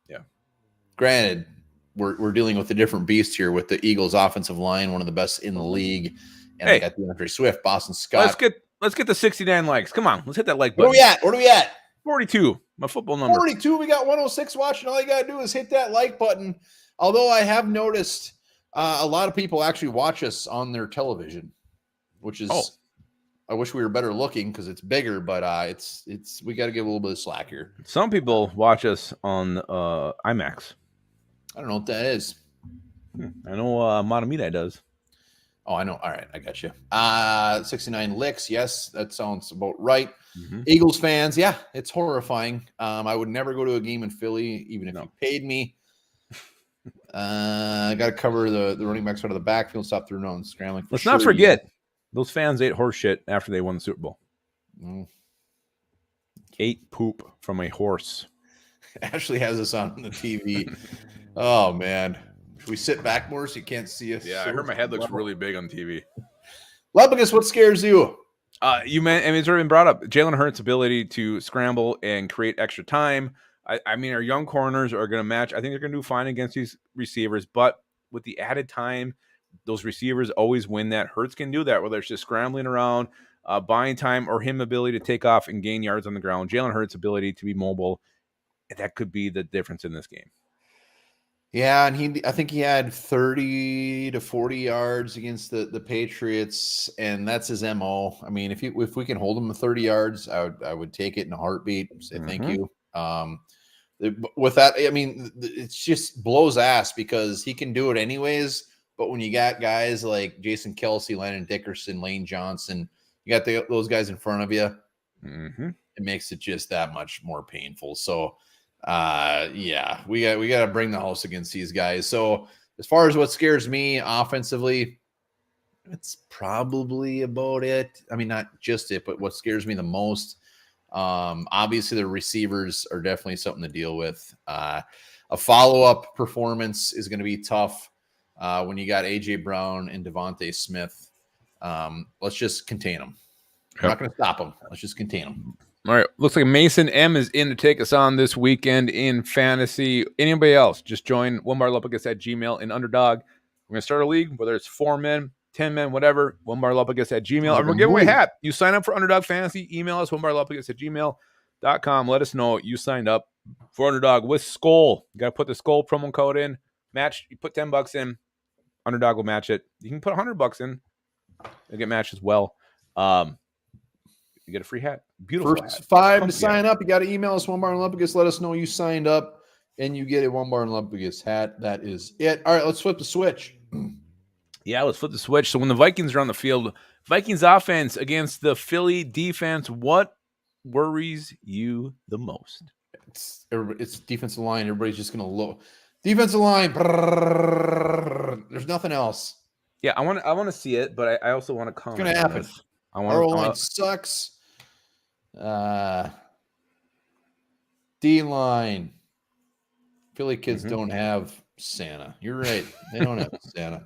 Yeah. Granted, we're dealing with a different beast here with the Eagles' offensive line, one of the best in the league. And they got DeAndre Swift, Boston Scott. Let's get the 69 likes. Come on, let's hit that like button. Where are we at? 42. My football number. 42. We got 106 watching. All you got to do is hit that like button. Although I have noticed a lot of people actually watch us on their television, which is I wish we were better looking because it's bigger, but it's we got to give a little bit of slack here. Some people watch us on IMAX. I don't know what that is. I know Matamita does. Oh, I know. All right, I got you. 69 licks. Yes, that sounds about right. Mm-hmm. Eagles fans, yeah, it's horrifying. I would never go to a game in Philly, even if you paid me. I got to cover the running backs out of the backfield, stop through and scrambling. Let's not forget, those fans ate horse shit after they won the Super Bowl. Ate poop from a horse. Ashley has us on the TV. Oh, man. Should we sit back more so you can't see us? Yeah, I heard my head looks really big on TV. Lebagus, what scares you? It's already been brought up. Jalen Hurts' ability to scramble and create extra time. I mean, our young corners are going to match. I think they're going to do fine against these receivers, but with the added time, those receivers always win that. Hurts can do that, whether it's just scrambling around, buying time, or him ability to take off and gain yards on the ground. Jalen Hurts' ability to be mobile, that could be the difference in this game. Yeah, and I think he had 30 to 40 yards against the Patriots, and that's his MO. I mean, if we can hold him to 30 yards, I would take it in a heartbeat. Say thank you. With that, I mean, it just blows ass because he can do it anyways. But when you got guys like Jason Kelce, Landon Dickerson, Lane Johnson, you got those guys in front of you, it makes it just that much more painful. So. Yeah, we got to bring the house against these guys. So as far as what scares me offensively, it's probably about it. I mean, not just it, but what scares me the most, Obviously, the receivers are definitely something to deal with. A follow-up performance is going to be tough when you got A.J. Brown and Devontae Smith. Let's just contain them. We're not going to stop them. Let's just contain them. All right. Looks like Mason M is in to take us on this weekend in fantasy. Anybody else, just join onebarlupicus@gmail in Underdog. We're going to start a league, whether it's 4 men, 10 men, whatever, onebarlupicus@gmail. And we're giving away a hat. You sign up for Underdog Fantasy, email us, onebarlupicus@gmail.com. Let us know you signed up for Underdog with Skull. You got to put the Skull promo code in. Match, you put $10 in, Underdog will match it. You can put $100 in. It'll get matched as well. You get a free hat. Beautiful First hat. 5 to sign up. You got to email us One Bar and Lumpicus. Let us know you signed up, and you get a One Bar and Lumpicus hat. That is it. All right, let's flip the switch. Yeah, let's flip the switch. So when the Vikings are on the field, Vikings offense against the Philly defense, what worries you the most? It's defensive line. Everybody's just going to look. Defensive line. There's nothing else. Yeah, I want to see it, but I also want to comment. It's going to happen. Our line sucks. D-line. Philly kids don't have Santa. You're right. They don't have Santa.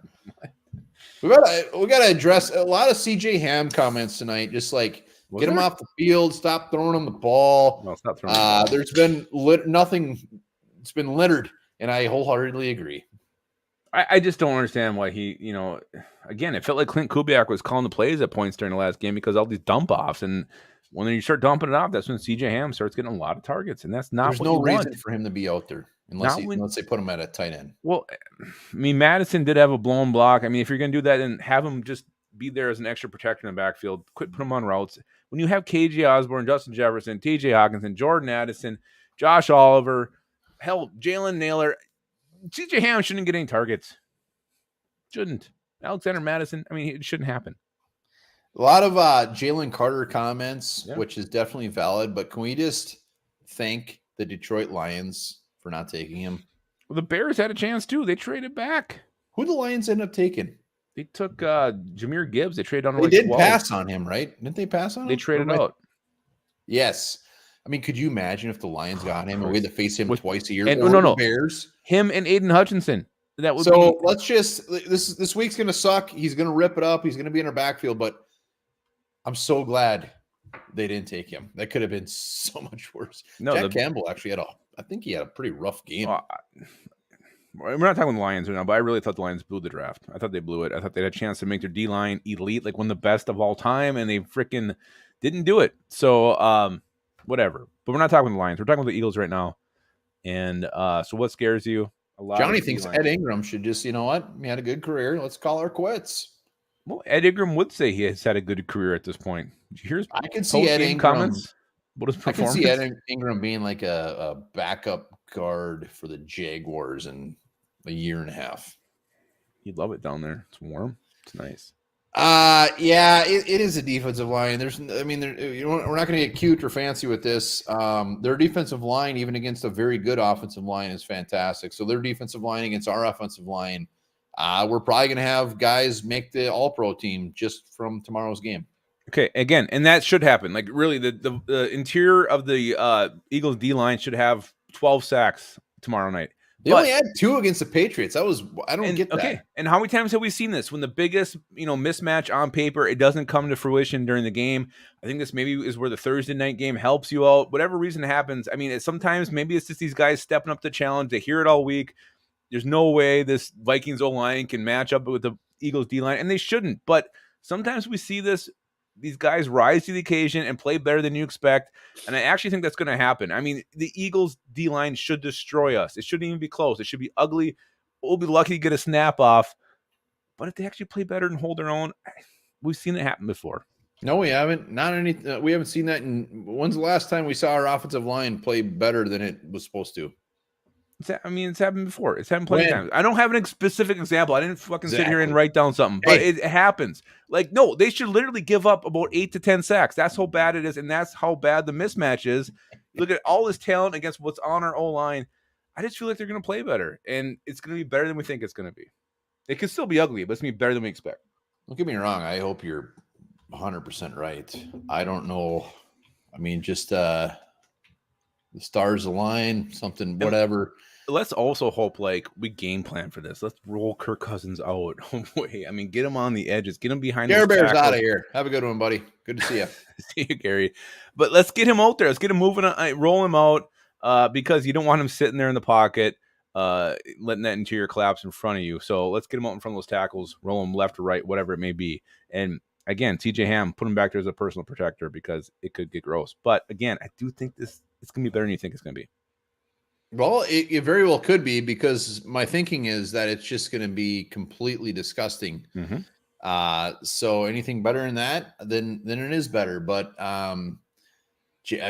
We gotta address a lot of CJ Ham comments tonight. Just like get him off the field, stop throwing him the ball. No, stop throwing the ball. There's been nothing. It's been littered, and I wholeheartedly agree. I just don't understand why he, again, it felt like Clint Kubiak was calling the plays at points during the last game because all these dump offs, and when you start dumping it off, that's when CJ Ham starts getting a lot of targets, and that's not. There's no reason for him to be out there unless they put him at a tight end. Well, I mean, Madison did have a blown block. I mean, if you're going to do that, then have him just be there as an extra protector in the backfield. Quit putting him on routes. When you have KJ Osborne, Justin Jefferson, TJ Hawkinson, Jordan Addison, Josh Oliver, hell, Jalen Naylor, CJ Ham shouldn't get any targets. Shouldn't. Alexander Madison, I mean, it shouldn't happen. A lot of Jalen Carter comments, which is definitely valid, but can we just thank the Detroit Lions for not taking him? Well, the Bears had a chance too. They traded back. Who the Lions end up taking? They took Jahmyr Gibbs. They traded on. They did pass on him, right? Didn't they pass on him? They traded out. Yes. I mean, could you imagine if the Lions got him and we had to face him twice a year? And, the Bears. Him and Aiden Hutchinson. That would let's just this week's gonna suck. He's gonna rip it up. He's gonna be in our backfield, but I'm so glad they didn't take him. That could have been so much worse. No, Jack Campbell actually I think he had a pretty rough game. We're not talking the Lions right now, but I really thought the Lions blew the draft. I thought they blew it. I thought they had a chance to make their D-line elite, like one of the best of all time, and they freaking didn't do it. So whatever. But we're not talking the Lions. We're talking about the Eagles right now. And so what scares you? Johnny thinks Ed Ingram should just, you know what? He had a good career. Let's call our quits. Well, Ed Ingram would say he has had a good career at this point. Did you hear his I can see Ed Ingram comments? I can see Ed Ingram being like a backup guard for the Jaguars in a year and a half. You'd love it down there. It's warm. It's nice. Yeah, it is a defensive line. We're not going to get cute or fancy with this. Their defensive line, even against a very good offensive line, is fantastic. So their defensive line against our offensive line, we're probably going to have guys make the All-Pro team just from tomorrow's game. Okay, again, and that should happen. Like really, the interior of the Eagles D line should have 12 sacks tomorrow night. They only had 2 against the Patriots. I don't get that. Okay, and how many times have we seen this? When the biggest, mismatch on paper, it doesn't come to fruition during the game. I think this maybe is where the Thursday night game helps you out. Whatever reason happens, I mean, sometimes maybe it's just these guys stepping up to the challenge. They hear it all week. There's no way this Vikings O-line can match up with the Eagles D-line, and they shouldn't. But sometimes we see this. These guys rise to the occasion and play better than you expect. And I actually think that's going to happen. I mean, the Eagles D-line should destroy us. It shouldn't even be close. It should be ugly. We'll be lucky to get a snap off. But if they actually play better and hold their own, we've seen it happen before. No, we haven't. We haven't seen that. When's the last time we saw our offensive line play better than it was supposed to? It's happened before. It's happened plenty of times. I don't have a specific example. I didn't fucking sit here and write down something, but it happens. Like, no, they should literally give up about 8 to 10 sacks. That's how bad it is, and that's how bad the mismatch is. Look at all this talent against what's on our O-line. I just feel like they're going to play better, and it's going to be better than we think it's going to be. It could still be ugly, but it's going to be better than we expect. Don't get me wrong. I hope you're 100% right. I don't know I mean, just the stars align, something, whatever. Let's also hope like we game plan for this. Let's roll Kirk Cousins out. Oh boy, I mean, get him on the edges, get him behind Care those Bears tackles. out of here. Have a good one, buddy. Good to see you. See you, Gary. But let's get him out there. Let's get him moving. Roll him out because you don't want him sitting there in the pocket, letting that interior collapse in front of you. So let's get him out in front of those tackles, roll him left or right, whatever it may be. And again, TJ Ham, put him back there as a personal protector because it could get gross. But again, I do think it's going to be better than you think it's going to be. Well, it very well could be, because my thinking is that it's just going to be completely disgusting. Mm-hmm. So anything better than that, then it is better. But I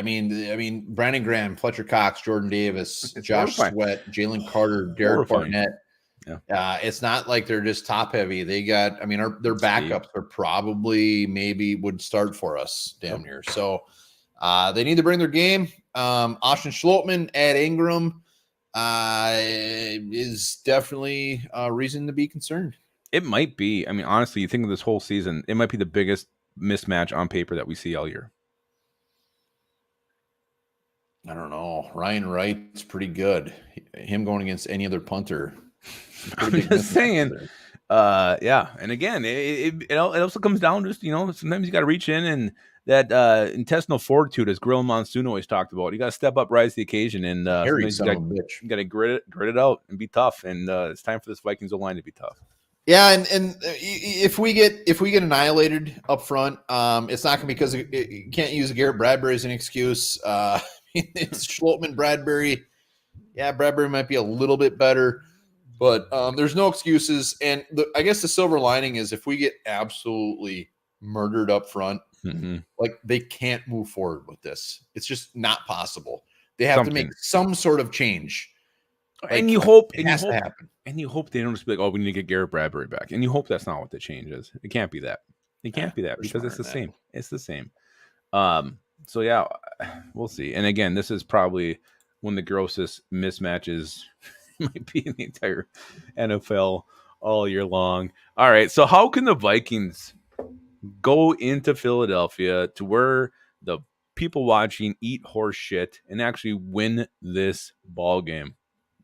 mean, Brandon Graham, Fletcher Cox, Jordan Davis, Josh Sweat, Jalen Carter, Derek Barnett. Yeah. It's not like they're just top heavy. They got, I mean, their backups are probably maybe would start for us damn near. So they need to bring their game. Austin Schlottman, Ed Ingram is definitely a reason to be concerned. It might be. I mean, honestly, you think of this whole season, it might be the biggest mismatch on paper that we see all year. I don't know. Ryan Wright's pretty good. Him going against any other punter. I'm just saying. Yeah. And again, it also comes down to just, sometimes you got to reach in, and that intestinal fortitude, as Grill Monsoon always talked about. You got to step up, rise to the occasion, and you got to grit it out and be tough. And it's time for this Vikings O-line to be tough. Yeah, and if we get annihilated up front, it's not going to be because you can't use Garrett Bradbury as an excuse. It's Schlottman, Bradbury. Yeah, Bradbury might be a little bit better, but there's no excuses. And I guess the silver lining is if we get absolutely murdered up front, like they can't move forward with this. It's just not possible. They have to make some sort of change. Like, and you hope they don't just be like, oh, we need to get Garrett Bradbury back. And you hope that's not what the change is. It can't be that. It can't be that because it's the same. It's the same. So yeah, we'll see. And again, this is probably one of the grossest mismatches might be in the entire NFL all year long. All right. So how can the Vikings go into Philadelphia to where the people watching eat horse shit and actually win this ball game?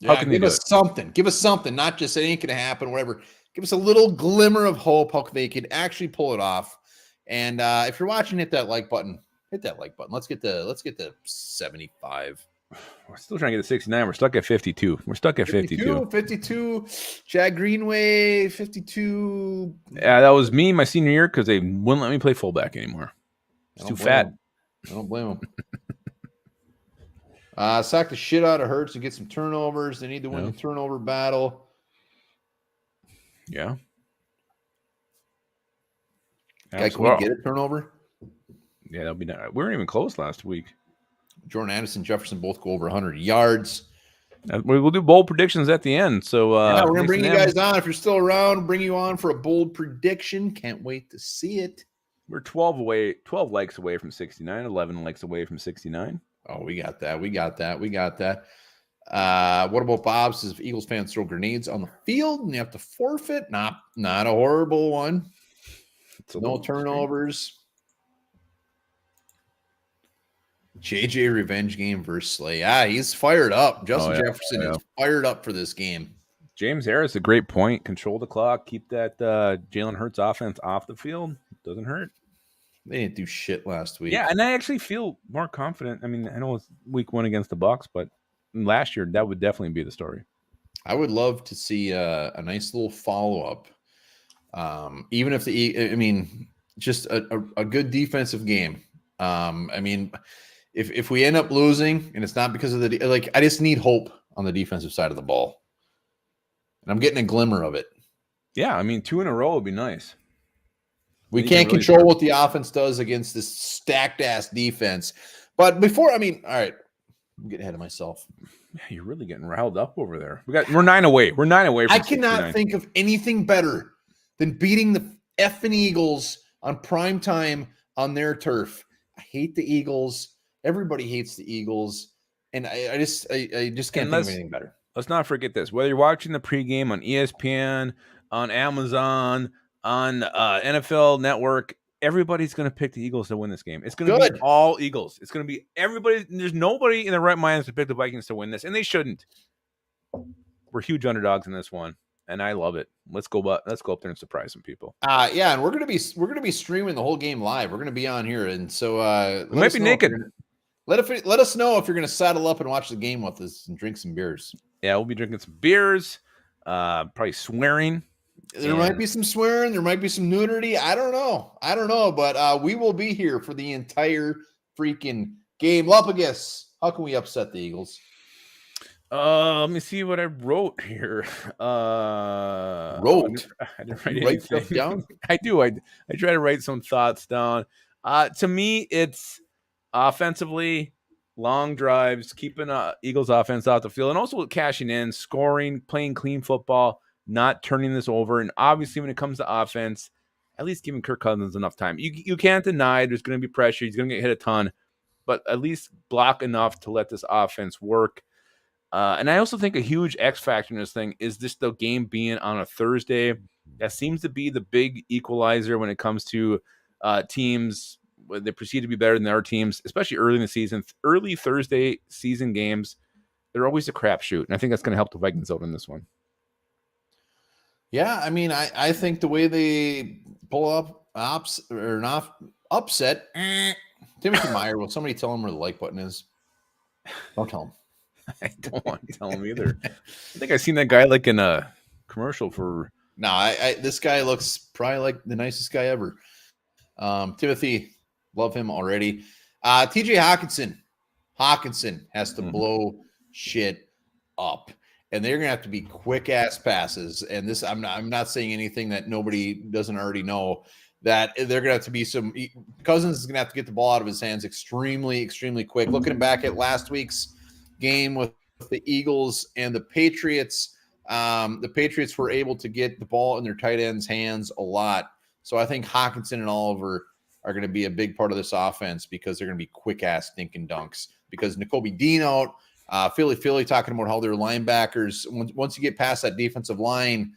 How can give us something? Give us something. Not just it ain't gonna happen, whatever. Give us a little glimmer of hope how they could actually pull it off. And if you're watching, hit that like button. Hit that like button. Let's get the 75. We're still trying to get to 69. We're stuck at 52. 52. Chad Greenway, 52. Yeah, that was me my senior year because they wouldn't let me play fullback anymore. It's too fat. I don't blame them. Sack the shit out of Hurts and get some turnovers. They need to win the turnover battle. Yeah. Guy, can we get a turnover? Yeah, that'll be nice. We weren't even close last week. Jordan Addison, Jefferson both go over 100 yards. We'll do bold predictions at the end. So we're going to bring you guys on. If you're still around, bring you on for a bold prediction. Can't wait to see it. We're 12 likes away from 69, 11 likes away from 69. Oh, we got that. What about Bob says if Eagles fans throw grenades on the field and you have to forfeit? Not a horrible one. No turnovers. JJ revenge game versus Slay. Yeah, he's fired up. Justin Jefferson is fired up for this game. James Harris, a great point. Control the clock. Keep that Jalen Hurts offense off the field. Doesn't hurt. They didn't do shit last week. Yeah, and I actually feel more confident. I mean, I know it's week 1 against the Bucs, but last year that would definitely be the story. I would love to see a nice little follow-up. Even if just a good defensive game. If we end up losing and it's not because of I just need hope on the defensive side of the ball. And I'm getting a glimmer of it. Yeah, I mean, 2 in a row would be nice. We can't control what the offense does against this stacked-ass defense. But all right, I'm getting ahead of myself. Yeah, you're really getting riled up over there. We're 9 away. We're 9 away from I cannot think of anything better than beating the effing Eagles on prime time on their turf. I hate the Eagles. Everybody hates the Eagles. And I just can't think of anything better. Let's not forget this. Whether you're watching the pregame on ESPN, on Amazon, on NFL Network, everybody's going to pick the Eagles to win this game. It's going to be Good. all Eagles. It's going to be everybody. There's nobody in their right mind to pick the Vikings to win this, and they shouldn't. We're huge underdogs in this one, and I love it. Let's go up there and surprise some people. Yeah, and we're gonna be streaming the whole game live. We're gonna be on here, and so We might be naked. Let us know if you're gonna saddle up and watch the game with us and drink some beers. Yeah, we'll be drinking some beers, probably swearing. There might be some swearing. There might be some nudity. I don't know. But we will be here for the entire freaking game. Lupagus, how can we upset the Eagles? Let me see what I wrote here. I didn't write anything stuff down. I do. I try to write some thoughts down. To me, it's offensively long drives, keeping Eagles offense out the field, and also cashing in, scoring, playing clean football, not turning this over. And obviously, when it comes to offense, at least giving Kirk Cousins enough time. You can't deny there's going to be pressure. He's going to get hit a ton, but at least block enough to let this offense work. And I also think a huge X factor in this thing is just the game being on a Thursday. That seems to be the big equalizer when it comes to teams. They proceed to be better than our teams, especially early in the season. Early Thursday season games, they're always a crapshoot. And I think that's going to help the Vikings out in this one. Yeah, I mean, I think the way they pull up upset. Timothy Meyer, will somebody tell him where the like button is? Don't tell him. I don't want to tell him either. I think I've seen that guy like in a commercial for. No, this guy looks probably like the nicest guy ever. Timothy, love him already. TJ Hawkinson has to blow shit up, and they're gonna have to be quick ass passes. And this, I'm not saying anything that nobody doesn't already know. That they're gonna have to be some. Cousins is gonna have to get the ball out of his hands extremely quick. Looking back at last week's game with the Eagles and the Patriots were able to get the ball in their tight ends' hands a lot. So I think Hawkinson and Oliver are going to be a big part of this offense because they're going to be quick-ass stinking dunks. Because Nakobe Dean out, Philly talking about how their linebackers, once you get past that defensive line,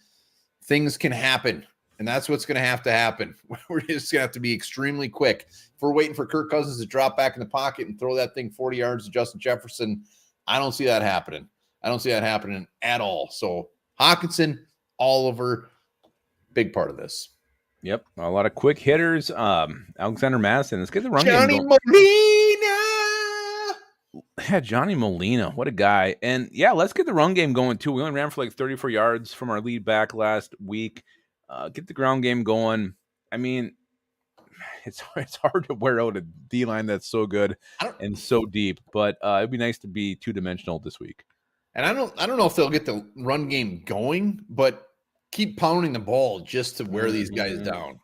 things can happen. And that's what's going to happen. We're just going to have to be extremely quick. If we're waiting for Kirk Cousins to drop back in the pocket and throw that thing 40 yards to Justin Jefferson, I don't see that happening. I don't see that happening at all. So Hawkinson, Oliver, big part of this. Yep, a lot of quick hitters. Alexander Madison. Let's get the run Johnny game going. Molina. Yeah, Johnny Molina. What a guy. And yeah, let's get the run game going too. We only ran for like 34 yards from our lead back last week. Get the ground game going. I mean, it's hard to wear out a D-line that's so good and so deep, but it'd be nice to be two-dimensional this week. And I don't know if they'll get the run game going, but keep pounding the ball just to wear these guys down.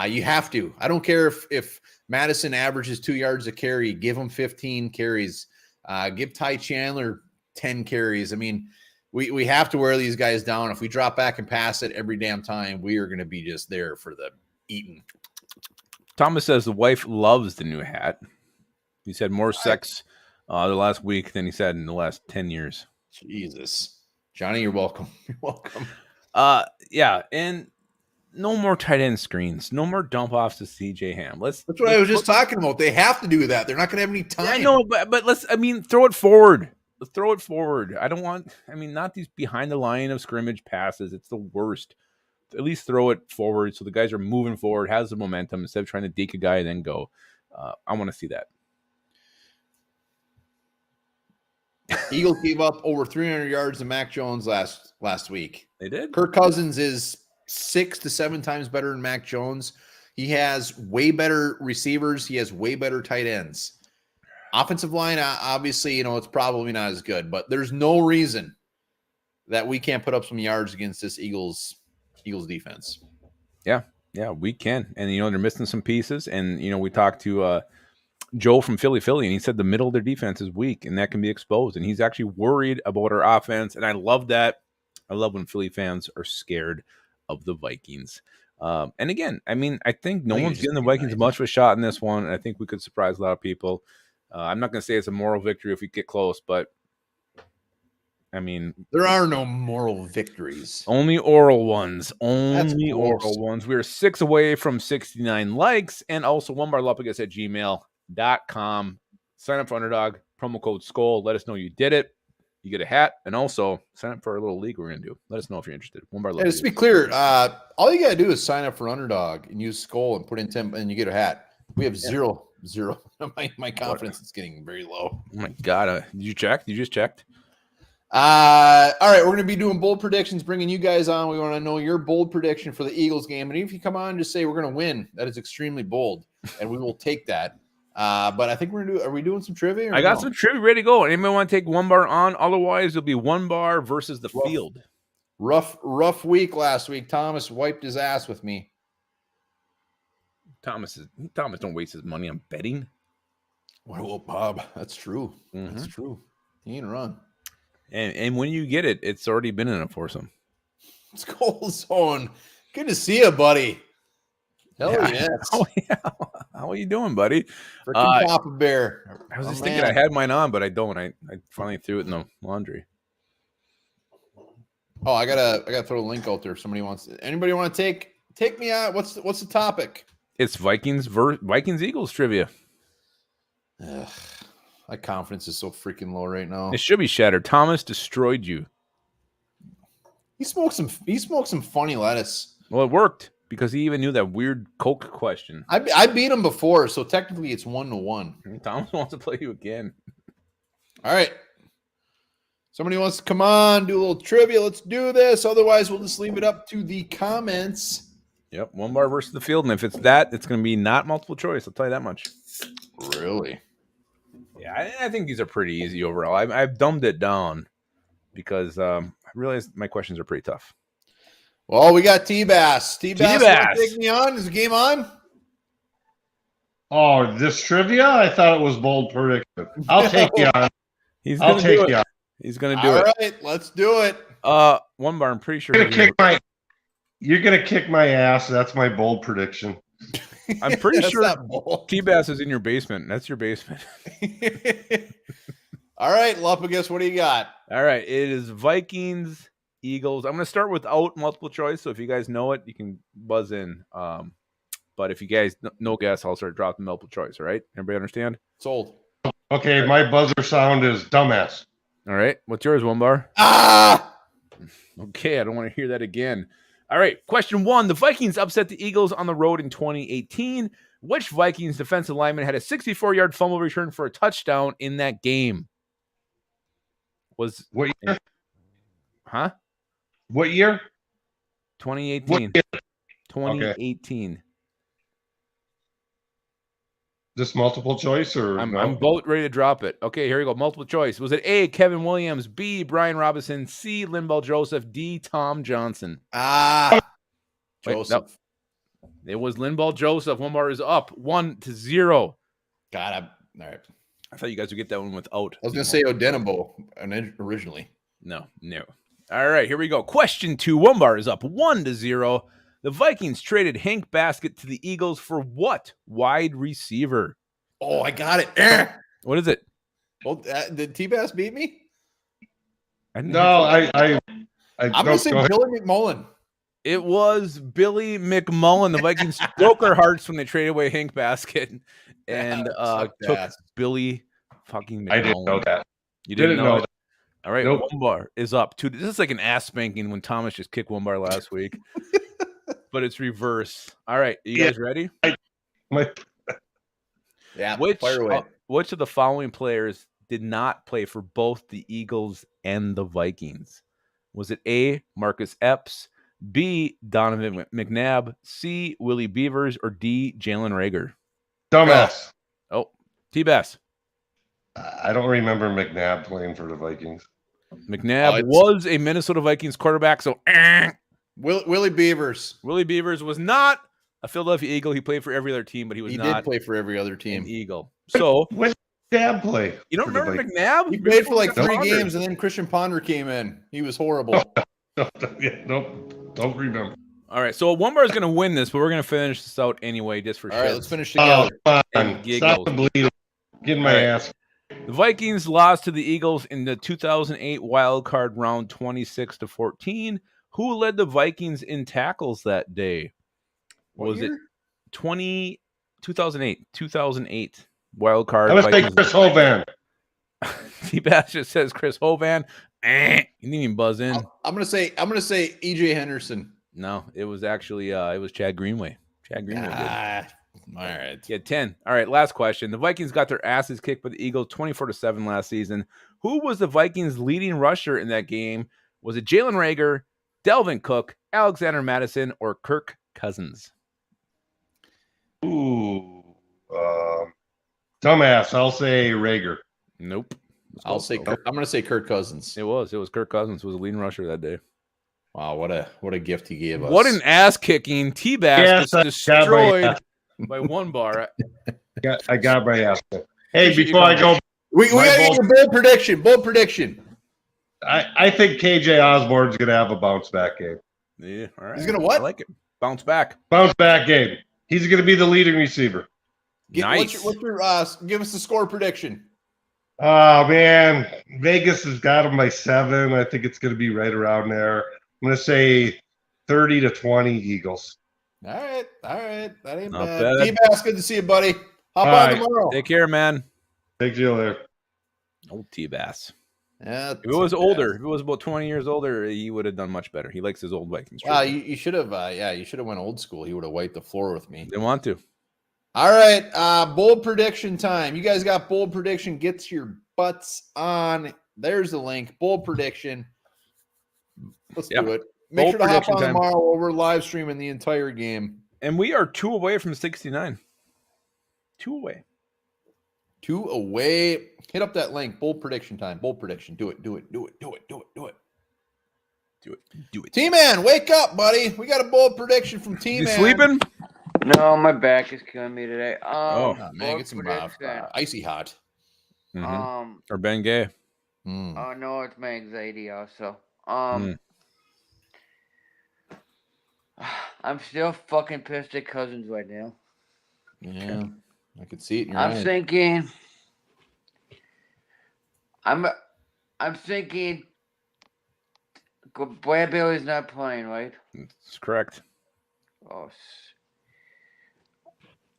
You have to. I don't care if Madison averages 2 yards a carry, give him 15 carries. Give Ty Chandler 10 carries. I mean, we have to wear these guys down. If we drop back and pass it every damn time, we are going to be just there for the eating. Thomas says the wife loves the new hat. He said more sex the last week than he said in the last 10 years. Jesus. Johnny, you're welcome. You're welcome. Yeah, and no more tight end screens. No more dump offs to CJ Ham. That's what I was just talking about. They have to do that. They're not going to have any time. I know, but throw it forward. Let's throw it forward. Not these behind the line of scrimmage passes. It's the worst. At least throw it forward so the guys are moving forward, has the momentum instead of trying to deke a guy and then go. I want to see that. Eagles gave up over 300 yards to Mac Jones last week. They did. Kirk Cousins is 6 to 7 times better than Mac Jones. He has way better receivers. He has way better tight ends. Offensive line, obviously, it's probably not as good, but there's no reason that we can't put up some yards against this Eagles defense. Yeah, we can. And, they're missing some pieces. And, we talked to Joe from Philly, and he said the middle of their defense is weak, and that can be exposed. And he's actually worried about our offense, and I love that. I love when Philly fans are scared of the Vikings. And again, I think no one's giving the Vikings much of a shot in this one, and I think we could surprise a lot of people. I'm not going to say it's a moral victory if we get close, but I mean, There are no moral victories. only oral ones. That's Only gross. oral ones. We are 6 away from 69 likes. And also, onebarluppagus@gmail.com. Sign up for Underdog. Promo code SKOL. Let us know you did it. You get a hat. And also, sign up for our little league we're going to do. Let us know if you're interested. And just to be clear, all you got to do is sign up for Underdog and use SKOL and put in 10, and you get a hat. We have zero. My confidence is getting very low. Oh my God. Did you check? You just checked? All right, we're going to be doing bold predictions, bringing you guys on. We want to know your bold prediction for the Eagles game. And if you come on and just say we're going to win, that is extremely bold, and we will take that. But I think we're going to do – are we doing some trivia? I got some trivia ready to go. Anybody want to take one bar on? Otherwise, it'll be one bar versus the field. Rough week last week. Thomas wiped his ass with me. Thomas don't waste his money on betting. Well, Bob, that's true. Mm-hmm. That's true. He ain't run. And when you get it, it's already been in a foursome. It's Gold Zone. Good to see you, buddy. Hell yes. Oh, yeah. How are you doing, buddy? Freaking Papa Bear. I was just thinking I had mine on, but I don't. I finally threw it in the laundry. Oh, I gotta throw a link out there. If anybody want to take me out? What's the topic? It's Vikings Eagles trivia. Ugh, my confidence is so freaking low right now. It should be shattered. Thomas destroyed you. He smoked some funny lettuce. Well, it worked because he even knew that weird Coke question. I beat him before, so technically it's 1-1. Thomas wants to play you again. All right. Somebody wants to come on, do a little trivia. Let's do this. Otherwise, we'll just leave it up to the comments. Yep, one bar versus the field, and if it's that, it's going to be not multiple choice. I'll tell you that much. Really? Yeah, I think these are pretty easy overall. I've dumbed it down because I realized my questions are pretty tough. Well, we got T-Bass. T-Bass, take me on. Is the game on? Oh, this trivia? I thought it was bold prediction. I'll take you on. I'll take you on. He's going to do it. All right, let's do it. One bar, I'm pretty sure. You're going to kick my ass. That's my bold prediction. I'm pretty sure T-Bass is in your basement. That's your basement. All right, Luppagus, what do you got? All right, it is Vikings, Eagles. I'm going to start without multiple choice, so if you guys know it, you can buzz in. But if you guys no guess, I'll start dropping multiple choice, all right? Everybody understand? Sold. Okay, my buzzer sound is dumbass. All right, what's yours, one bar? Ah! Okay, I don't want to hear that again. All right, question 1. The Vikings upset the Eagles on the road in 2018. Which Vikings defensive lineman had a 64-yard fumble return for a touchdown in that game? What year? Huh? What year? 2018. What year? 2018. Okay. This multiple choice or I'm both ready to drop it. Okay, here we go. Multiple choice. Was it A, Kevin Williams, B, Brian Robinson, C, Linval Joseph, D, Tom Johnson? Joseph. No. It was Linval Joseph. One bar is up 1-0. God, all right. I thought you guys would get that one without. I was going to say Odenabo originally. No. All right, here we go. Question 2. One bar is up 1-0. The Vikings traded Hank Baskett to the Eagles for what wide receiver? Oh, I got it. What is it? Well, did T-Bass beat me? I'm going to say Billy McMullen. It was Billy McMullen. The Vikings broke our hearts when they traded away Hank Baskett and took Billy fucking McMullen. I didn't know that. You didn't know that? All right, nope. One bar is up. This is like an ass spanking when Thomas just kicked one bar last week. But it's reverse. All right, you guys ready? Yeah. Which of the following players did not play for both the Eagles and the Vikings? Was it A, Marcus Epps, B, Donovan McNabb, C, Willie Beavers, or D, Jalen Reagor? Dumbass. Oh, T-Bass. I don't remember McNabb playing for the Vikings. McNabb was a Minnesota Vikings quarterback, so Willie Beavers. Willie Beavers was not a Philadelphia Eagle. He played for every other team, but he did play for every other team. An Eagle. So when did McNabb play? You don't remember McNabb? He played for like 3 games, and then Christian Ponder came in. He was horrible. Don't remember. All right, so one bar is going to win this, but we're going to finish this out anyway, just for All right, let's finish together. Stop the bleed. Get my ass. The Vikings lost to the Eagles in the 2008 wild card round 26-14. Who led the Vikings in tackles that day? What year? It 2008? 2008 wild card. I would say Vikings. Chris Hovan. T-Bass just says Chris Hovan. He didn't even buzz in. I'm gonna say EJ Henderson. No, it was actually it was Chad Greenway. Chad Greenway did. All right. Yeah, 10. All right, last question. The Vikings got their asses kicked by the Eagles 24-7 last season. Who was the Vikings' leading rusher in that game? Was it Jalen Reagor, Delvin Cook, Alexander Madison, or Kirk Cousins? Ooh. Dumbass. I'll say Rager. Nope. I'm gonna say Kirk Cousins. It was Kirk Cousins who was the leading rusher that day. Wow, what a gift he gave us. What an ass kicking. T-Bass was destroyed by one bar. I got my ass. Hey, before I go, we gotta get your bold prediction. Bold prediction. I think KJ Osborne's gonna have a bounce back game. Yeah, all right. He's gonna what? I like it. Bounce back. Bounce back game. He's gonna be the leading receiver. Nice. What's your give us the score prediction? Oh man, Vegas has got him by 7. I think it's gonna be right around there. I'm gonna say 30-20 Eagles. All right. That ain't Not bad. bad. T-Bass, good to see you, buddy. Hop All on right. tomorrow. Take care, man. Big deal there. Old T-Bass. Yeah, If it was older, if it was about 20 years older, he would have done much better. He likes his old Vikings. You should have. You should have went old school. He would have wiped the floor with me. They want to. All right, bold prediction time. You guys got bold prediction. Get your butts on. There's the link. Bold prediction. Let's do it. Make Bold sure to hop on prediction time. tomorrow. We're live streaming the entire game. And we are 2 away from 69. 2 away. 2 away. Hit up that link. Bold prediction time. Bold prediction. Do it. T-Man, wake up, buddy. We got a bold prediction from T-Man. You sleeping? No, my back is killing me today. Man, get some icy hot. Mm-hmm. Or Ben Gay. Oh no, it's my anxiety also. I'm still fucking pissed at Cousins right now. Yeah, I could see it in your I'm eyes. thinking. I'm thinking. Bradbury's not playing, right? That's correct. Oh,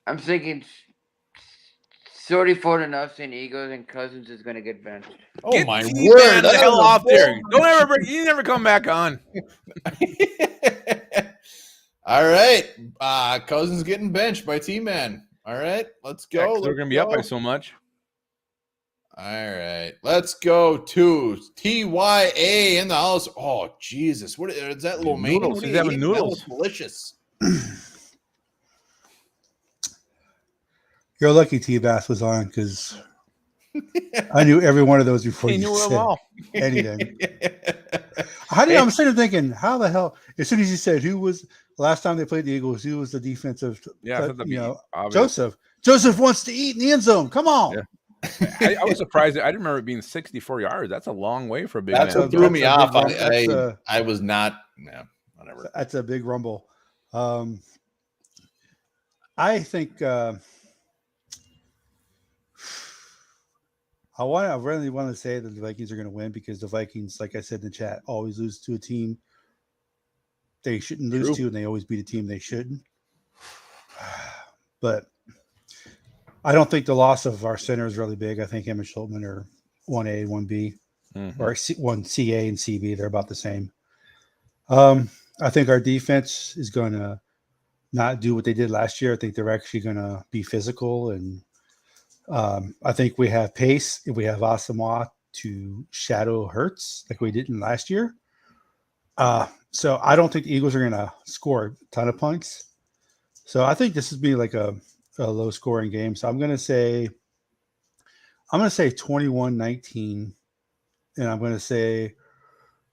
I'm thinking 34-0 Eagles, and Cousins is going to get benched. Oh Get my T-Man word! the hell off there! Don't ever bring. You never come back on. All right, Cousins getting benched by T-Man. All right, let's go. Yeah, they're going to be up by so much. All right, let's go to TYA in the house. Oh Jesus, what is that little Noodles. He's having noodles. Delicious. You're lucky T-Bass was on because I knew every one of those before He you knew said them all. anything. I'm sitting there thinking, how the hell? As soon as you said who was last time they played the Eagles, who was the defensive? Yeah, I thought that'd be obvious. Joseph. Joseph wants to eat in the end zone. Come on. Yeah. I was surprised. I didn't remember it being 64 yards. That's a long way for a big That's man. what threw me off. That's I was not. Yeah, whatever. That's a big rumble. I think I really want to say that the Vikings are going to win because the Vikings, like I said in the chat, always lose to a team they shouldn't lose to, and they always beat a team they shouldn't. But I don't think the loss of our center is really big. I think him and Schultman are 1A, 1B, or 1CA and CB. They're about the same. I think our defense is going to not do what they did last year. I think they're actually going to be physical, and I think we have pace and we have Asamoah to shadow Hurts like we didn't last year. So I don't think the Eagles are going to score a ton of points. So I think this is be like a low scoring game. So I'm going to say 21-19, and I'm going to say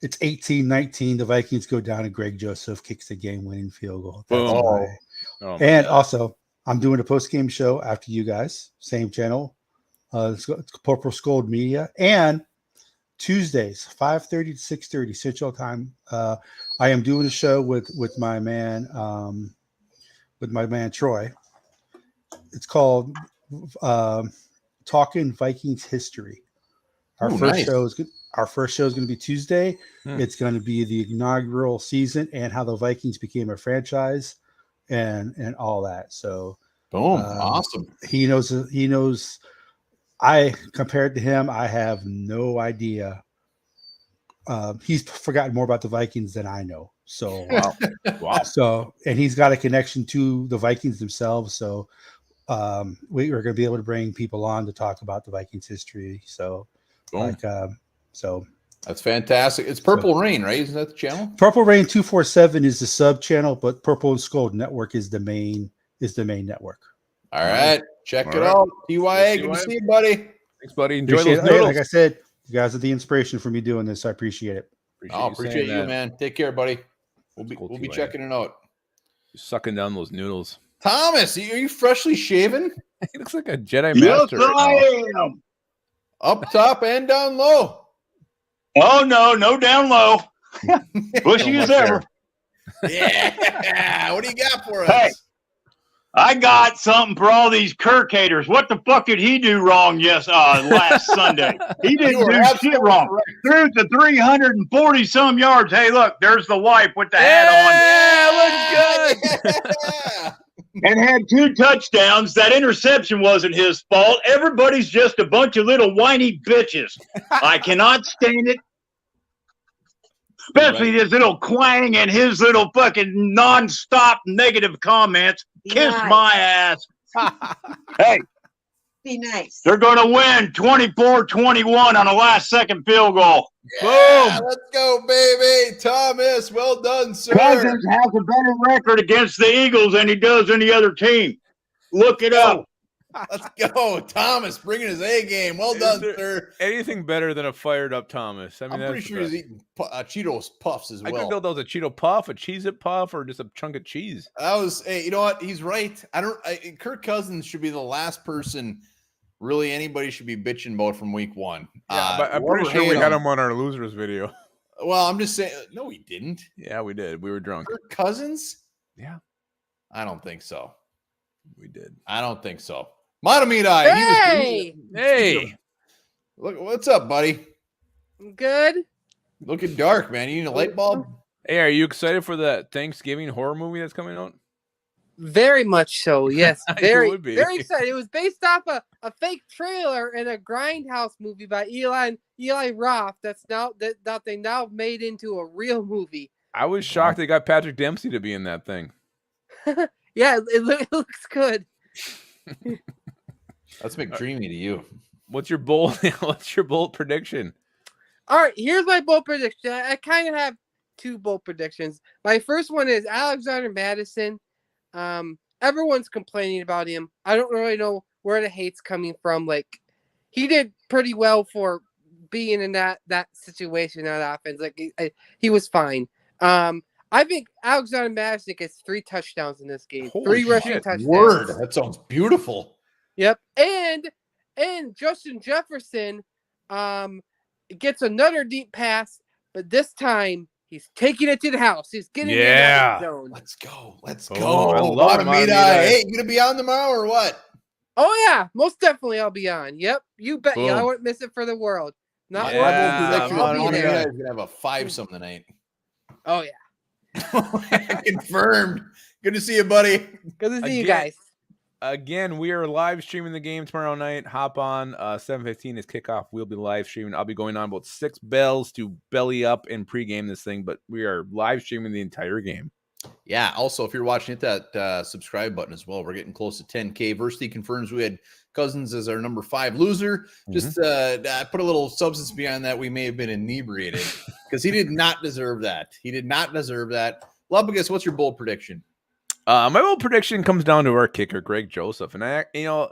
it's 18-19. The Vikings go down and Greg Joseph kicks the game-winning field goal. And also, I'm doing a post-game show after you guys, same channel. It's Corporal Scold Media, and Tuesdays, 5:30 to 6:30 Central Time. I am doing a show with my man Troy. It's called talking Vikings history. Our Ooh, first nice. show is going to be Tuesday. Hmm. It's going to be the inaugural season and how the Vikings became a franchise, and all that. So, Boom. Awesome. He knows. I compared to him, I have no idea. He's forgotten more about the Vikings than I know. So, Wow. So, and he's got a connection to the Vikings themselves. So, we are going to be able to bring people on to talk about the Vikings history. So, Boom. so That's fantastic. It's Purple Rain, right? Isn't that the channel? Purple Rain 247 is the sub channel, but Purple and Scold Network is the main network. All right. Check All it right. out. TYA, good to see you, buddy. Thanks, buddy. Enjoy Appreciate those it. Hey, noodles. like I said, you guys are the inspiration for me doing this. I appreciate it. Appreciate you, saying that. man. Take care, buddy. We'll Cool, be TYA. checking it out. Sucking down those noodles. Thomas, are you freshly shaven? He looks like a Jedi Yes, master. right now. I am. Up top and down low. Oh no down low. Bushy So as much ever. Yeah. What do you got for us? Hey. I got something for all these Kirk haters. What the fuck did he do wrong last Sunday? He You didn't were do absolutely shit wrong. correct. Threw the 340 some yards. Hey, look, there's the wife with the hat Yeah, looks good. Yeah. on and had 2 touchdowns. That interception wasn't his fault. Everybody's just a bunch of little whiny bitches. I cannot stand it. Especially this little Quang and his little fucking nonstop negative comments. Kiss Nice. my ass. Hey, Be nice. they're going to win 24-21 on a last-second field goal. Yeah, let's go, baby. Thomas, well done, sir. Cousins has a better record against the Eagles than he does any other team. Look it up. Let's go. Thomas bringing his A game. Well Is done, there sir. Anything better than a fired up Thomas? I mean, I'm pretty that's sure the he's best. eating Cheetos Puffs as I couldn't well. tell if that was a Cheeto Puff, a Cheez-It Puff, or just a chunk of cheese. Hey, you know what? He's right. Kirk Cousins should be the last person really anybody should be bitching about from week 1. Yeah, but I'm love pretty or sure we hate had him on our losers video. Well, I'm just saying. No, we didn't. Yeah, we did. We were drunk. Kirk Cousins? Yeah, I don't think so. we did. I don't think so. Matamidai. Hey! Hey, Look, what's up, buddy? Good. Looking dark, man. You need a light bulb? hey, are you excited for the Thanksgiving horror movie that's coming out? Very much so. Yes. You Very, would be. very excited. It was based off a fake trailer in a Grindhouse movie by Eli Roth. That's now that they now made into a real movie. I was shocked they got Patrick Dempsey to be in that thing. Yeah, it looks good. That's McDreamy to you. What's your bold? What's your bold prediction? All right, here's my bold prediction. I kind of have 2 bold predictions. My first one is Alexander Madison. Everyone's complaining about him. I don't really know where the hate's coming from. Like, he did pretty well for being in that situation, that offense. Like, he was fine. I think Alexander Madison gets 3 touchdowns in this game. Holy 3 rushing shit. touchdowns. Word. That sounds beautiful. Yep. And Justin Jefferson gets another deep pass, but this time he's taking it to the house. He's getting in Yeah. the zone. Let's go. Let's Oh, go. I love Matamidai. Matamidai. Hey, you gonna be on tomorrow or what? Oh yeah, most definitely I'll be on. Yep. You bet you I Boom. wouldn't miss it for the world. Not Yeah, one prediction. I'll be Matamidai there. is gonna have a 5-something tonight. Oh yeah. Confirmed. Good to see you, buddy. Good to see you Again. guys. Again, we are live streaming the game tomorrow night. Hop on. 7:15 is kickoff. We'll be live streaming. I'll be going on about 6 bells to belly up and pregame this thing, but we are live streaming the entire game. Yeah. Also, if you're watching, hit that subscribe button as well. We're getting close to 10K. Varsity confirms we had Cousins as our number 5 loser. Just put a little substance behind that. We may have been inebriated because he did not deserve that. He did not deserve that. Lubagus, what's your bold prediction? My bold prediction comes down to our kicker, Greg Joseph. And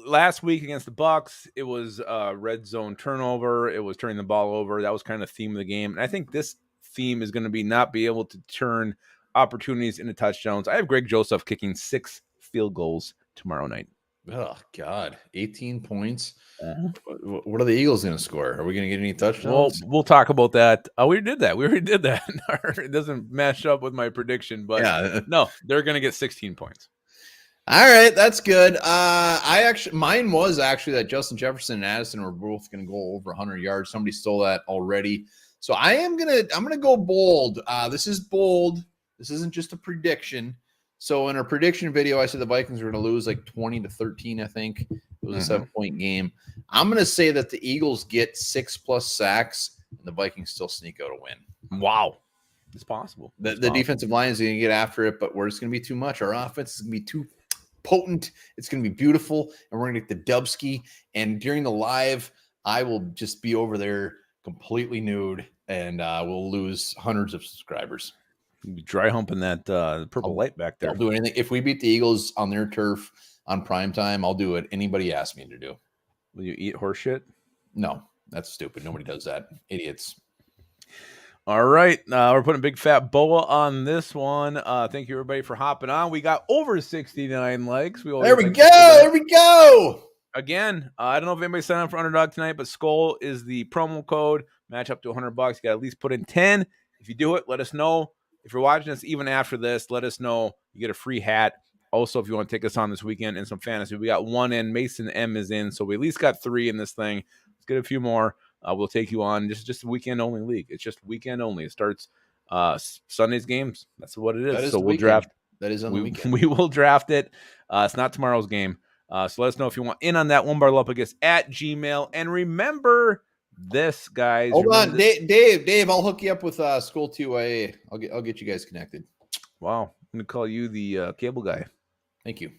last week against the Bucs, it was red zone turnover. It was turning the ball over. That was kind of the theme of the game. And I think this theme is going to be not be able to turn opportunities into touchdowns. I have Greg Joseph kicking 6 field goals tomorrow night. Oh, God. 18 points. What are the Eagles going to score? Are we going to get any touchdowns? Well, we'll talk about that. We already did that. It doesn't match up with my prediction, but Yeah. no, they're going to get 16 points. All right, that's good. Mine was actually that Justin Jefferson and Addison were both going to go over 100 yards. Somebody stole that already, so I'm gonna go bold. This is bold. This isn't just a prediction. So in our prediction video, I said the Vikings were going to lose like 20-13. I think it was a 7-point game. I'm going to say that the Eagles get 6+ sacks and the Vikings still sneak out a win. Wow, it's possible. The defensive line is going to get after it, but we're just going to be too much. Our offense is going to be too potent. It's going to be beautiful, and we're going to get the Dubsky. And during the live, I will just be over there completely nude, and we'll lose hundreds of subscribers. You'll be dry humping that purple light back there. I'll do anything. If we beat the Eagles on their turf on prime time, I'll do it. Anybody asks me to do. Will you eat horse shit? No, that's stupid. Nobody does that. Idiots. All right. We're putting a big fat boa on this one. Thank you, everybody, for hopping on. We got over 69 likes. There we go. There we go. Again, I don't know if anybody signed up for Underdog tonight, but Skull is the promo code. Match up to $100. You got to at least put in 10. If you do it, let us know. If you're watching us even after this, let us know. You get a free hat. Also, if you want to take us on this weekend in some fantasy, we got one in. Mason M is in, so we at least got 3 in this thing. Let's get a few more. We'll take you on. Just a weekend only league. It's just weekend only. It starts Sunday's games. That's what it is. That is so the we'll weekend. draft. That is on the weekend. We will draft it. It's not tomorrow's game. So let us know if you want in on that. OneBarLupicus at Gmail. And remember this, guys. Hold on, this. Dave. I'll hook you up with School 2A. I'll get you guys connected. Wow, I'm gonna call you the cable guy. Thank you.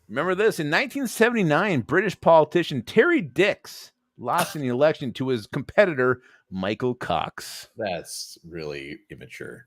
Remember this: in 1979, British politician Terry Dix lost in the election to his competitor Michael Cox. That's really immature.